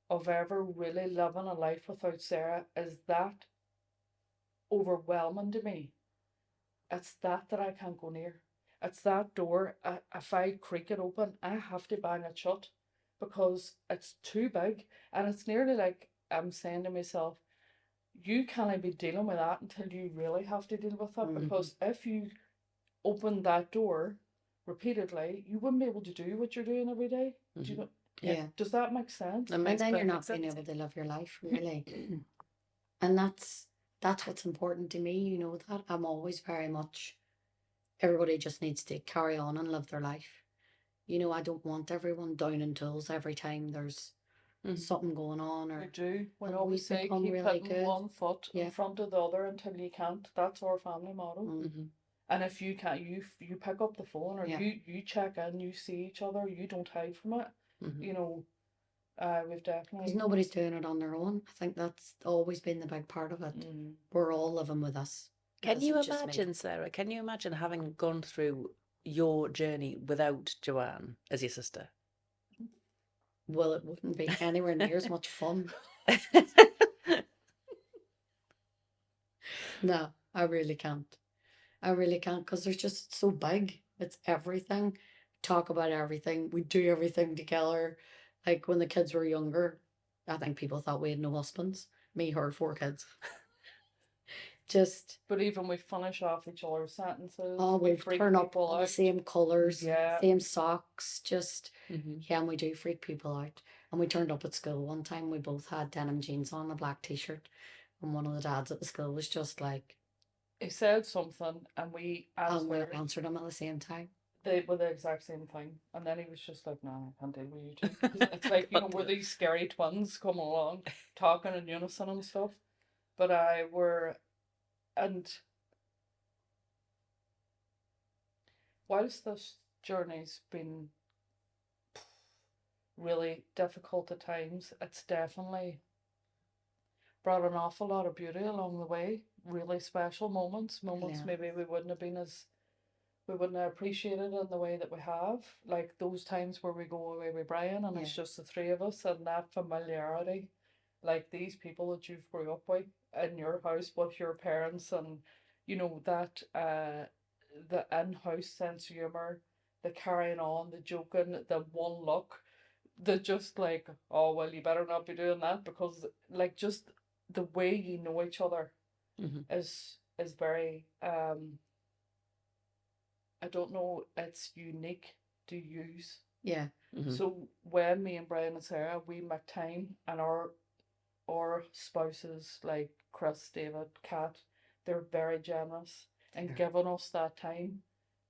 of ever really living a life without Sarah is that overwhelming to me. It's that I can't go near. It's that door. If I creak it open, I have to bang it shut because it's too big. And it's nearly like I'm saying to myself, you can't be dealing with that until you really have to deal with it.
Mm-hmm.
Because if you open that door repeatedly, you wouldn't be able to do what you're doing every day. Do you
Hmm.
know?
Yeah,
Yeah.
Does that make sense?
that
And
makes
then you're
perfect
not being
sense.
able to live your life really. And that's what's important to me, you know, that I'm always very much everybody just needs to carry on and live their life. You know, I don't want everyone down in tools every time there's
Hmm.
something going on
We
or
do. We
and
always
we've
say
become
keep
really
putting
good.
one foot in
Yeah.
front of the other until you can't. That's our family motto.
Mm,
Hmm.
And if you can't, you pick up the phone or
yeah.
you check in, you see each other, you don't hide from it.
Hmm.
You know, we've
Because
definitely.
nobody's doing it on their own. I think that's always been the big part of it.
Mm,
We're all living with us. It
Can you
isn't just me.
imagine, Sarah? Can you imagine having gone through your journey without Joanne as your sister?
Well, it wouldn't be anywhere near as much fun. No, I really can't. I really can't because there's just so big. It's everything. Talk about everything. We do everything together. Like when the kids were younger, I think people thought we had no husbands. Me, her, 4 kids. Just
but even we finish off each other's sentences,
oh,
we
we've
freak
turned up
people
all the
out.
same colours,
Yeah.
same socks. Just
Hmm.
yeah, and we do freak people out. And we turned up at school one time. We both had denim jeans on, a black t-shirt, and one of the dads at the school was just like,
he said something, and we
And we
answered.
answered them at the same time.
They were the exact same thing, and then he was just like, "No, I can't deal with you two." 'Cause it's like, you know, we're these scary twins coming along, talking in unison and stuff. But I were, and whilst this journey's been really difficult at times, it's definitely brought an awful lot of beauty along the way. Really special moments, moments
Yeah.
maybe we wouldn't have appreciated in the way that we have. Like those times where we go away with Brian and it's
Yeah.
just the three of us, and that familiarity, like these people that you've grew up with in your house with your parents, and you know that the in-house sense of humor, the carrying on, the joking, the one look, the just like, oh well, you better not be doing that, because like just the way you know each other
Mm-hmm.
is very I don't know, it's unique to use.
Yeah.
Mm-hmm.
So when me and Brian and Sarah we make time, and our spouses like Chris, David, Kat, they're very generous and
Fair.
giving us that time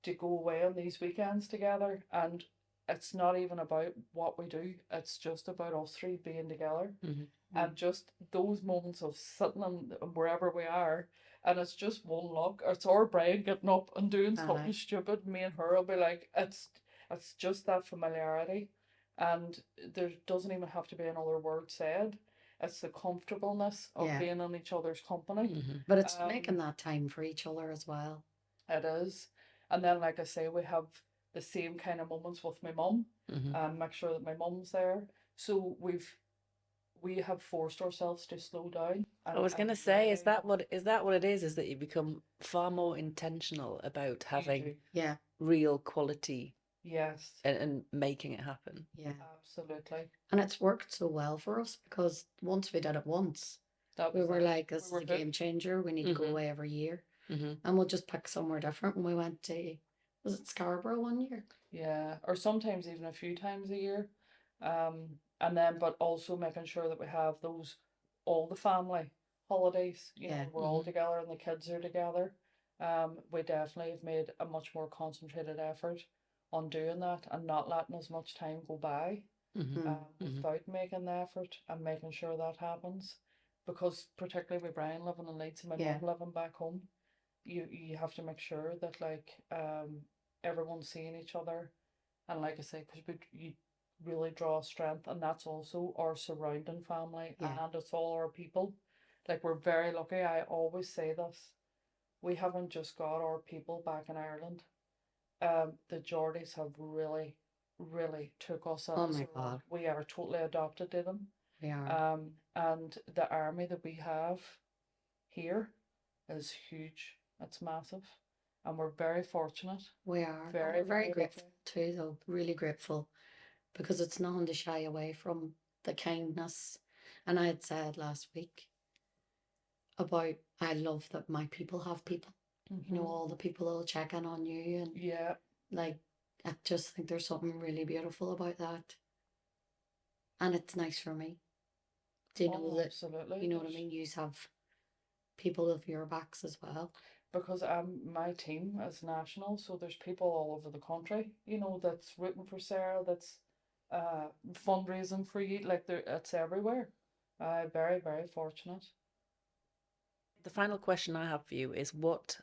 to go away on these weekends together. And it's not even about what we do, it's just about us three being together.
Mm-hmm.
And just those moments of sitting in wherever we are, and it's just one look. It's our brain getting up and doing something
Aye.
stupid. Me and her will be like, it's just that familiarity, and there doesn't even have to be another word said. It's the comfortableness of
Yeah.
being in each other's company.
Mm-hmm.
But it's
Um,
making that time for each other as well.
it is, and then like I say, we have the same kind of moments with my mum,
Mm-hmm.
and make sure that my mum's there. So we have forced ourselves to slow down
I was
and
gonna say, is
really
that what it is? Is that you become far more intentional about
you
having
do.
Yeah.
real quality
Yes,
and making it happen?
Yeah.
absolutely.
And it's worked so well for us because once we did it once,
That
we
was
were
it.
like, this
We
is
were
a game
hooked.
changer. We need to go
Mm-hmm.
away every year.
Mm-hmm.
And we'll just pick somewhere different. And we went to, was it Scarborough one year?
Yeah, or sometimes even a few times a year. And then, but also making sure that we have those, all the family holidays, you
Yeah.
know, we're all together and the kids are together. We definitely have made a much more concentrated effort on doing that and not letting as much time go by
Mm-hmm.
Mm.
Mm-hmm.
without making the effort and making sure that happens. Because particularly with Brian living in Leeds and my
Yeah.
mum living back home, you have to make sure that like everyone's seeing each other, and like I say, because you really draw strength, and that's also our surrounding family,
Yeah.
and it's all our people. Like we're very lucky. I always say this: we haven't just got our people back in Ireland. The Geordies have really, really took us in
Oh
as
my
their own.
God.
We are totally adopted to them.
We are.
And the army that we have here is huge. It's massive, and we're very fortunate.
We are. And
Very,
we're very
very
grateful
lucky.
too, though. Really grateful because it's nothing to shy away from the kindness. And I had said last week about I love that my people have people. You know,
Mm-hmm.
all the people that'll check in on you and
Yeah.
like I just think there's something really beautiful about that. And it's nice for me to know
Oh,
that,
absolutely.
you know what I mean, you have people of your backs as well.
Because my team is national, so there's people all over the country, you know, that's rooting for Sarah, that's fundraising for you, like there it's everywhere. Very, very fortunate.
The final question I have for you is what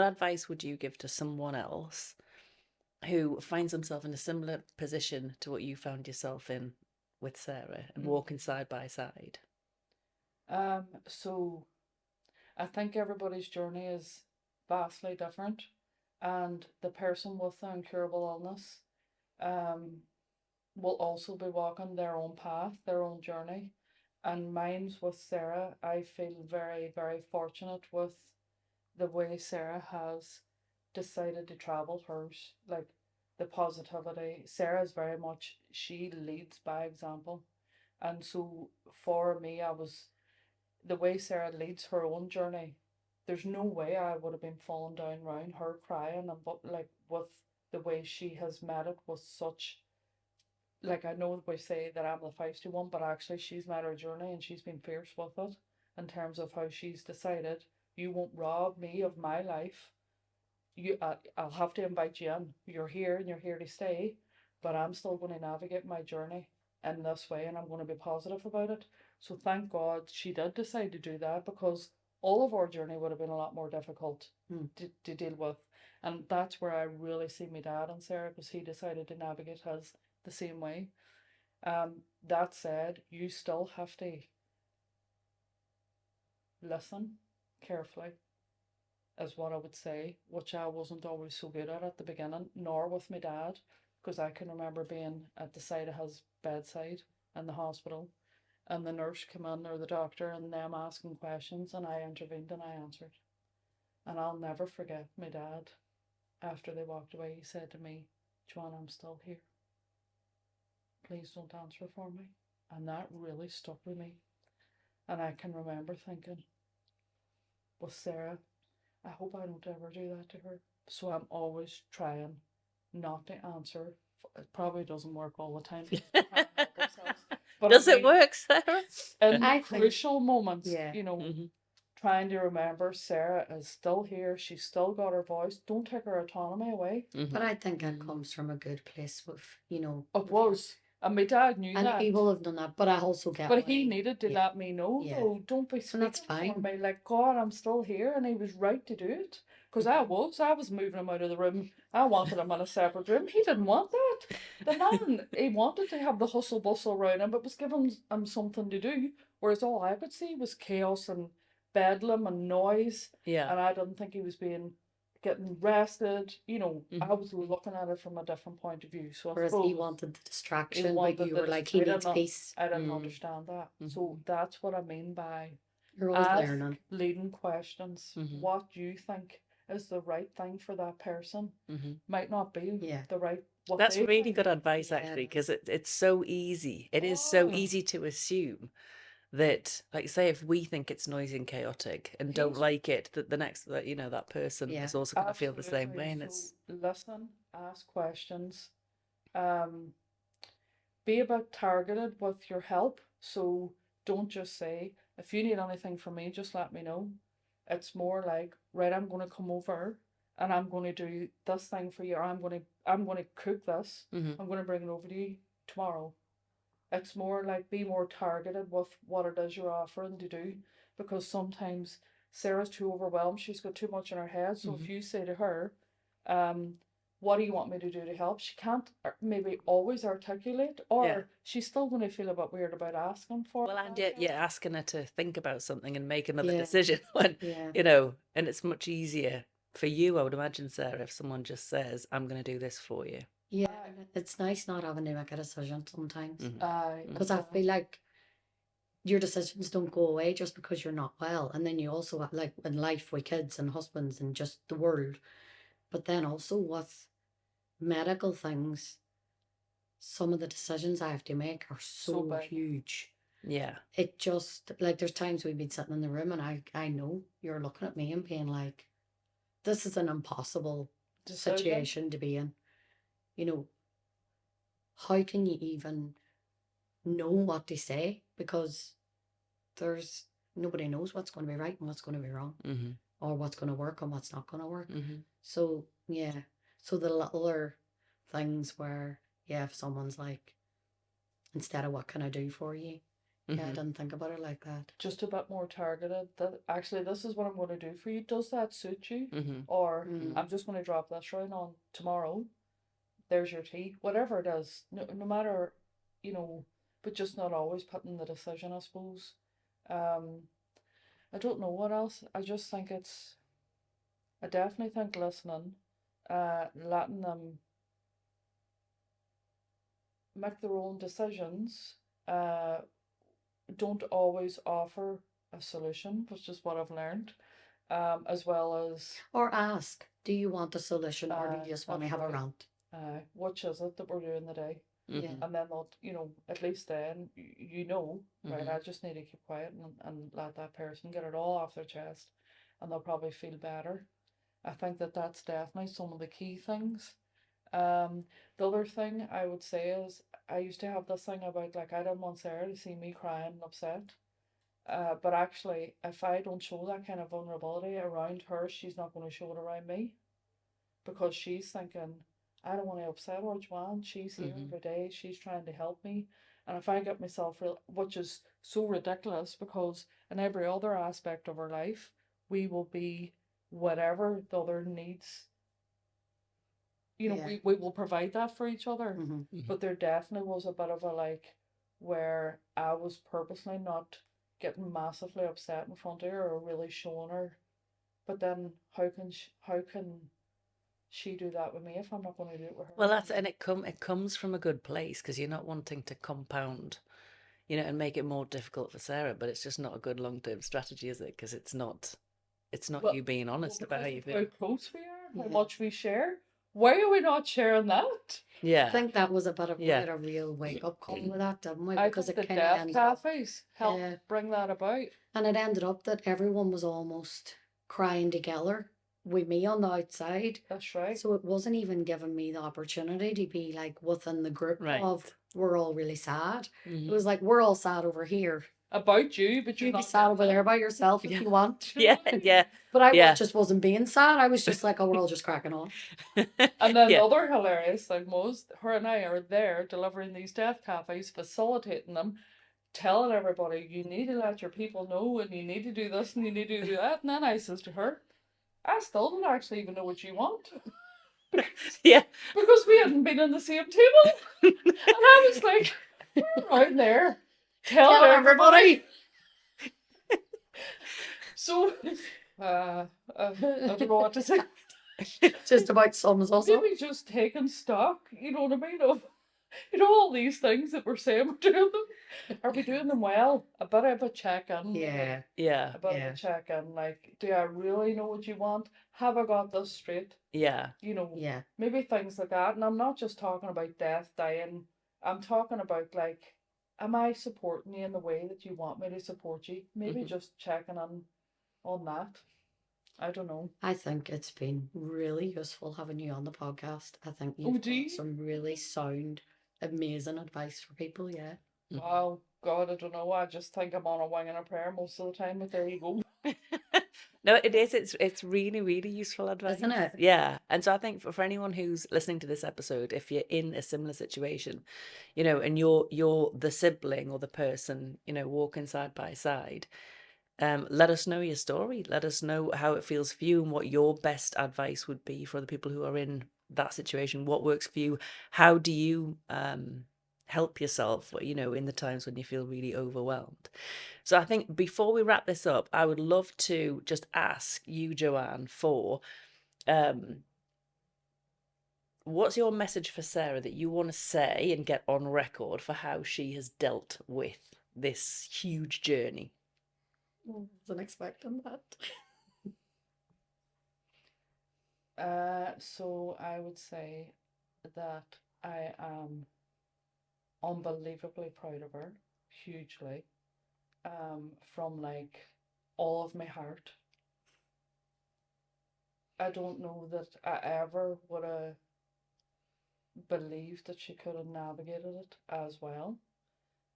advice would you give to someone else who finds themselves in a similar position to what you found yourself in with Sarah and walking side by side?
So I think everybody's journey is vastly different, and the person with the incurable illness um will also be walking their own path, their own journey. And mine's with Sarah. I feel very, very fortunate with the way Sarah has decided to travel hers. Like the positivity. Sarah's very much, she leads by example. And so for me, I was, the way Sarah leads her own journey, there's no way I would have been falling down round her crying, and but like with the way she has met it with such, like I know we say that I'm the feisty one, but actually she's met her journey and she's been fierce with it in terms of how she's decided You won't rob me of my life. I'll have to invite you in. You're here and you're here to stay, but I'm still going to navigate my journey in this way, and I'm going to be positive about it. So thank God she did decide to do that, because all of our journey would have been a lot more difficult to deal with. And that's where I really see my dad and Sarah, because he decided to navigate his the same way. That said, you still have to listen carefully, is what I would say, which I wasn't always so good at the beginning, nor with my dad, because I can remember being at the side of his bedside in the hospital, and the nurse came in, or the doctor, and them asking questions, and I intervened and I answered. And I'll never forget my dad, after they walked away, he said to me, Joanne, I'm still here. Please don't answer for me. And that really stuck with me. And I can remember thinking, with Sarah, I hope I don't ever do that to her. So I'm always trying not to answer. It probably doesn't work all the time. But
Does
I
it
mean,
work, Sarah?
in
I
the
think,
crucial moments,
yeah.
trying to remember Sarah is still here. She's still got her voice. Don't take her autonomy away.
But I think that comes from a good place with,
It was. And my dad knew
and
that.
he will have done that, but I also get
But
why.
he needed to let me know,
Yeah.
though, don't be
And that's
speaking for
fine.
me. Like, God, I'm still here. And he was right to do it. Because I was moving him out of the room. I wanted him in a separate room. He didn't want that. The man, he wanted to have the hustle bustle around him, but was giving him something to do. Whereas all I could see was chaos and bedlam and noise.
Yeah.
And I didn't think he was getting rested. I was looking at it from a different point of view. So I
Whereas he
suppose
wanted the
he
distraction, but
wanted
you
the
were like, he needs peace.
I didn't understand that. So that's what I mean by
You're always
ask
learning.
leading questions. What you think is the right thing for that person might not be the right what
That's
they
really
think.
good advice, actually, because it's so easy. It is so easy to assume that, like, say, if we think it's noisy and chaotic and don't like it, that the next, that person is also going to feel the same way. And it's
Listen, ask questions, um, be a bit targeted with your help. So don't just say, if you need anything from me, just let me know. It's more like, right, I'm going to come over and I'm going to do this thing for you, or I'm going to cook this. I'm going to bring it over to you tomorrow. It's more like, be more targeted with what it is you're offering to do, because sometimes Sarah's too overwhelmed. She's got too much in her head. So if you say to her, what do you want me to do to help? She can't maybe always articulate, or she's still going to feel a bit weird about asking for
well,
it.
and yet, asking her to think about something and make another decision when, and it's much easier for you, I would imagine, Sarah, if someone just says, I'm going to do this for you.
Yeah, and it's nice not having to make a decision sometimes. Because I
Exactly.
feel like your decisions don't go away just because you're not well. And then you also have, like, in life with kids and husbands and just the world, but then also with medical things, some of the decisions I have to make are so
big.
huge.
Yeah.
It just, like, there's times we've been sitting in the room and I know you're looking at me and being like, this is an impossible situation to be in. How can you even know what to say? Because there's nobody knows what's going to be right and what's going to be wrong, or what's going to work and what's not going to work. So so the littler things where if someone's like, instead of what can I do for you, I didn't think about it like that.
Just a bit more targeted. That actually, this is what I'm going to do for you. Does that suit you? Or I'm just going to drop this round on tomorrow. There's your tea. Whatever it is, no matter, but just not always putting the decision, I suppose. I don't know what else. I just think I definitely think listening, letting them make their own decisions, don't always offer a solution, which is what I've learned, as well as,
Or ask, do you want a solution or do you just want to have a rant?
which is it that we're doing today? And then they'll, at least then, right, I just need to keep quiet and let that person get it all off their chest, and they'll probably feel better. I think that's definitely some of the key things. The other thing I would say is, I used to have this thing about, like, I didn't want Sarah to see me crying and upset. But actually, if I don't show that kind of vulnerability around her, she's not going to show it around me, because she's thinking, I don't want to upset her, Joanne. She's here every day. She's trying to help me. And if I get myself real, which is so ridiculous, because in every other aspect of our life, we will be whatever the other needs.
Yeah.
We will provide that for each other.
Mm-hmm.
But there definitely was a bit of a like where I was purposely not getting massively upset in front of her or really showing her. But then how can she do that with me if I'm not going to do it with her?
Well, it comes from a good place, because you're not wanting to compound, and make it more difficult for Sarah. But it's just not a good long-term strategy, is it? Because it's not
Well,
you being honest about how
because
you
of how
feel.
close we are, how
Yeah.
much we share. Why are we not sharing that?
I
Yeah,
think that was a bit of we
yeah,
had a real wake up call with that, didn't we?
I
Because
think
it
the
kind of
death
ended up,
cafes helped
yeah,
bring that about.
and it ended up that everyone was almost crying together with me on the outside.
That's right.
So it wasn't even giving me the opportunity to be like within the group
right.
of we're all really sad.
Mhm.
It was like we're all sad over here.
About you, but you're
You be
not
sad over there by yourself if
Yeah.
you want.
Yeah, yeah,
But I
yeah.
just wasn't being sad. I was just like, oh, we're all just cracking on.
And then
Yeah.
the other hilarious thing was, her and I are there delivering these death cafes, facilitating them, telling everybody, you need to let your people know, and you need to do this, and you need to do that. And then I says to her, I still don't actually even know what you want.
Yeah.
Because we hadn't been on the same table. And I was like, we're around there telling everybody. So, I don't know what to say.
Just about sums us up.
Maybe just taking stock, you know what I mean, of all these things that we're saying we're doing them. Are we doing them well? A bit of a check-in.
Yeah.
Yeah.
A bit of a check-in. Like, do I really know what you want? Have I got this straight?
Yeah.
Yeah.
Maybe things like that. And I'm not just talking about death, dying. I'm talking about, like, am I supporting you in the way that you want me to support you? Maybe just checking on that. I don't know.
I think it's been really useful having you on the podcast. I think you've got some really sound, amazing advice for people. Yeah.
Oh, God, I don't know. I just think I'm on a wing and a prayer most of the time, but there you go.
No, it is. It's really, really useful advice.
Isn't it?
Yeah. And so I think for anyone who's listening to this episode, if you're in a similar situation, and you're the sibling or the person, walking side by side, let us know your story. Let us know how it feels for you and what your best advice would be for the people who are in that situation. What works for you? How do you help yourself, in the times when you feel really overwhelmed? So I think before we wrap this up, I would love to just ask you, Joanne, for what's your message for Sarah that you want to say and get on record for how she has dealt with this huge journey?
Wasn't expecting that.
So I would say that I am unbelievably proud of her, hugely, from like all of my heart. I don't know that I ever would have believed that she could have navigated it as well.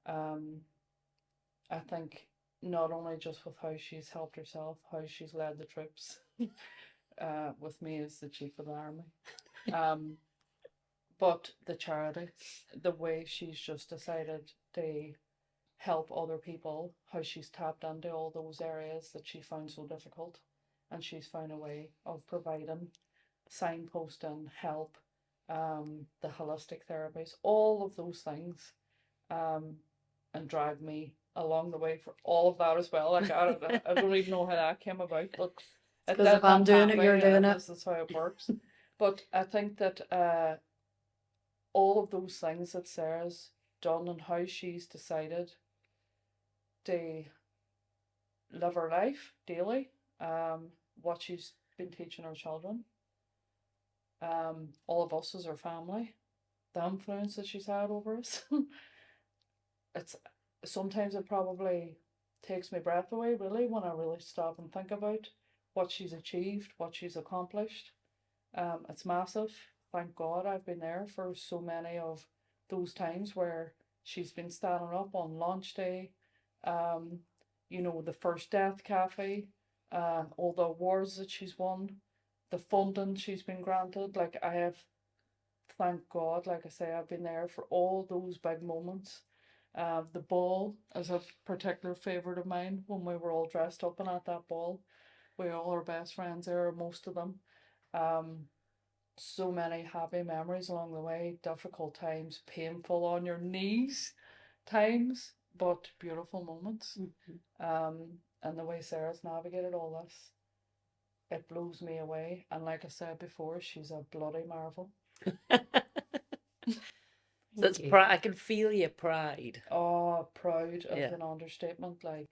I think not only just with how she's helped herself, how she's led the troops, with me as the chief of the army, but the charity, the way she's just decided to help other people, how she's tapped into all those areas that she found so difficult, and she's found a way of providing signposting, help, the holistic therapies, all of those things, and drag me along the way for all of that as well. Like I don't even know how that came about, but
Because if I'm doing it, you're doing it.
this is how it works. But I think that all of those things that Sarah's done and how she's decided to live her life daily, what she's been teaching her children, all of us as her family, the influence that she's had over us. It's sometimes it probably takes my breath away, really, when I really stop and think about what she's achieved, what she's accomplished. It's massive. Thank God I've been there for so many of those times where she's been standing up on launch day, you know, the first Death Cafe, all the awards that she's won, the funding she's been granted. Like, I have, thank God, like I say, I've been there for all those big moments. The ball is a particular favourite of mine when we were all dressed up and at that ball. We all our best friends there, or most of them. Um, so many happy memories along the way, difficult times, painful on your knees times, but beautiful moments. And the way Sarah's navigated all this, it blows me away. And like I said before, she's a bloody marvel.
So it's pride. I can feel your pride.
Oh, proud is
Yeah.
an understatement. Like,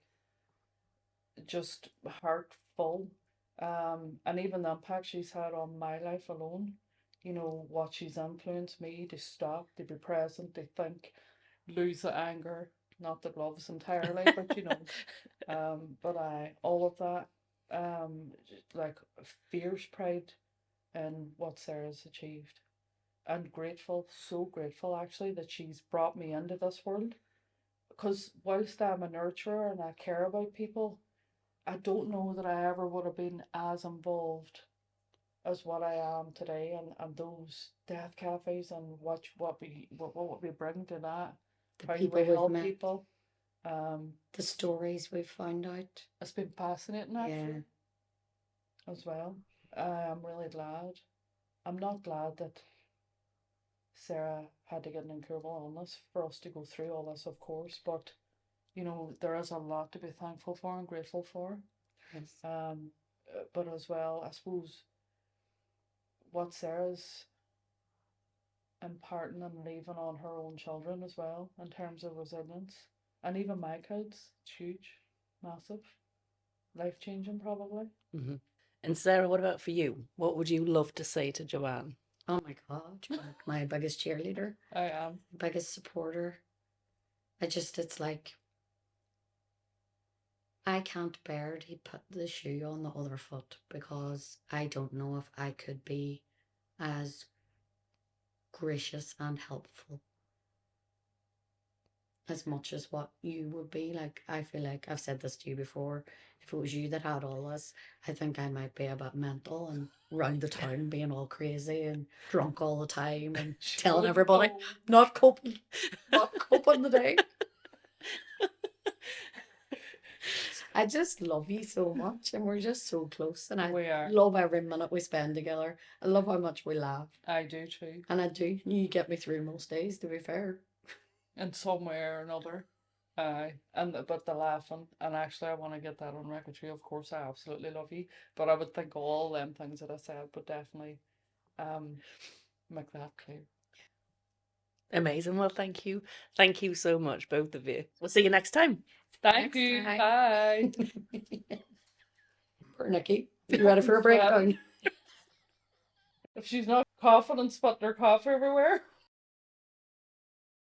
just heartful. And even the impact she's had on my life alone, you know, what she's influenced me to stop, to be present, to think, lose the anger, not that love's entirely, but you know, but all of that, like fierce pride in what Sarah's achieved. And grateful, so grateful actually that she's brought me into this world. Because whilst I'm a nurturer and I care about people, I don't know that I ever would have been as involved as what I am today, and those death cafes and what we bring to that,
The
how
people
we
we've
help
met,
people.
the stories we've found out.
It's been fascinating actually as well. I'm really glad. I'm not glad that Sarah had to get an incurable illness for us to go through all this, of course, but you know, there is a lot to be thankful for and grateful for.
Yes.
But as well, I suppose what Sarah's imparting and leaving on her own children as well in terms of resilience. And even my kids, it's huge, massive, life changing probably.
And Sarah, what about for you? What would you love to say to Joanne?
Oh my God, you're like my biggest cheerleader,
I am.
biggest supporter. It's like, I can't bear to put the shoe on the other foot because I don't know if I could be as gracious and helpful as much as what you would be. Like, I feel like I've said this to you before. If it was you that had all this, I think I might be a bit mental and round the town being all crazy and drunk all the time and telling everybody not coping today. I just love you so much, and we're just so close, and
We are.
love every minute we spend together. I love how much we laugh,
I do too.
and I do. You get me through most days, to be fair.
In some way or another. But the laughing, and actually I want to get that on record too. Of course, I absolutely love you, but I would think all them things that I said would definitely make that clear.
Amazing. Well, thank you. Thank you so much, both of you. We'll see you next time.
Thank
Next
you.
time.
Bye.
Poor Nicky. You ready for a breakdown?
If she's not coughing and spitting her cough everywhere.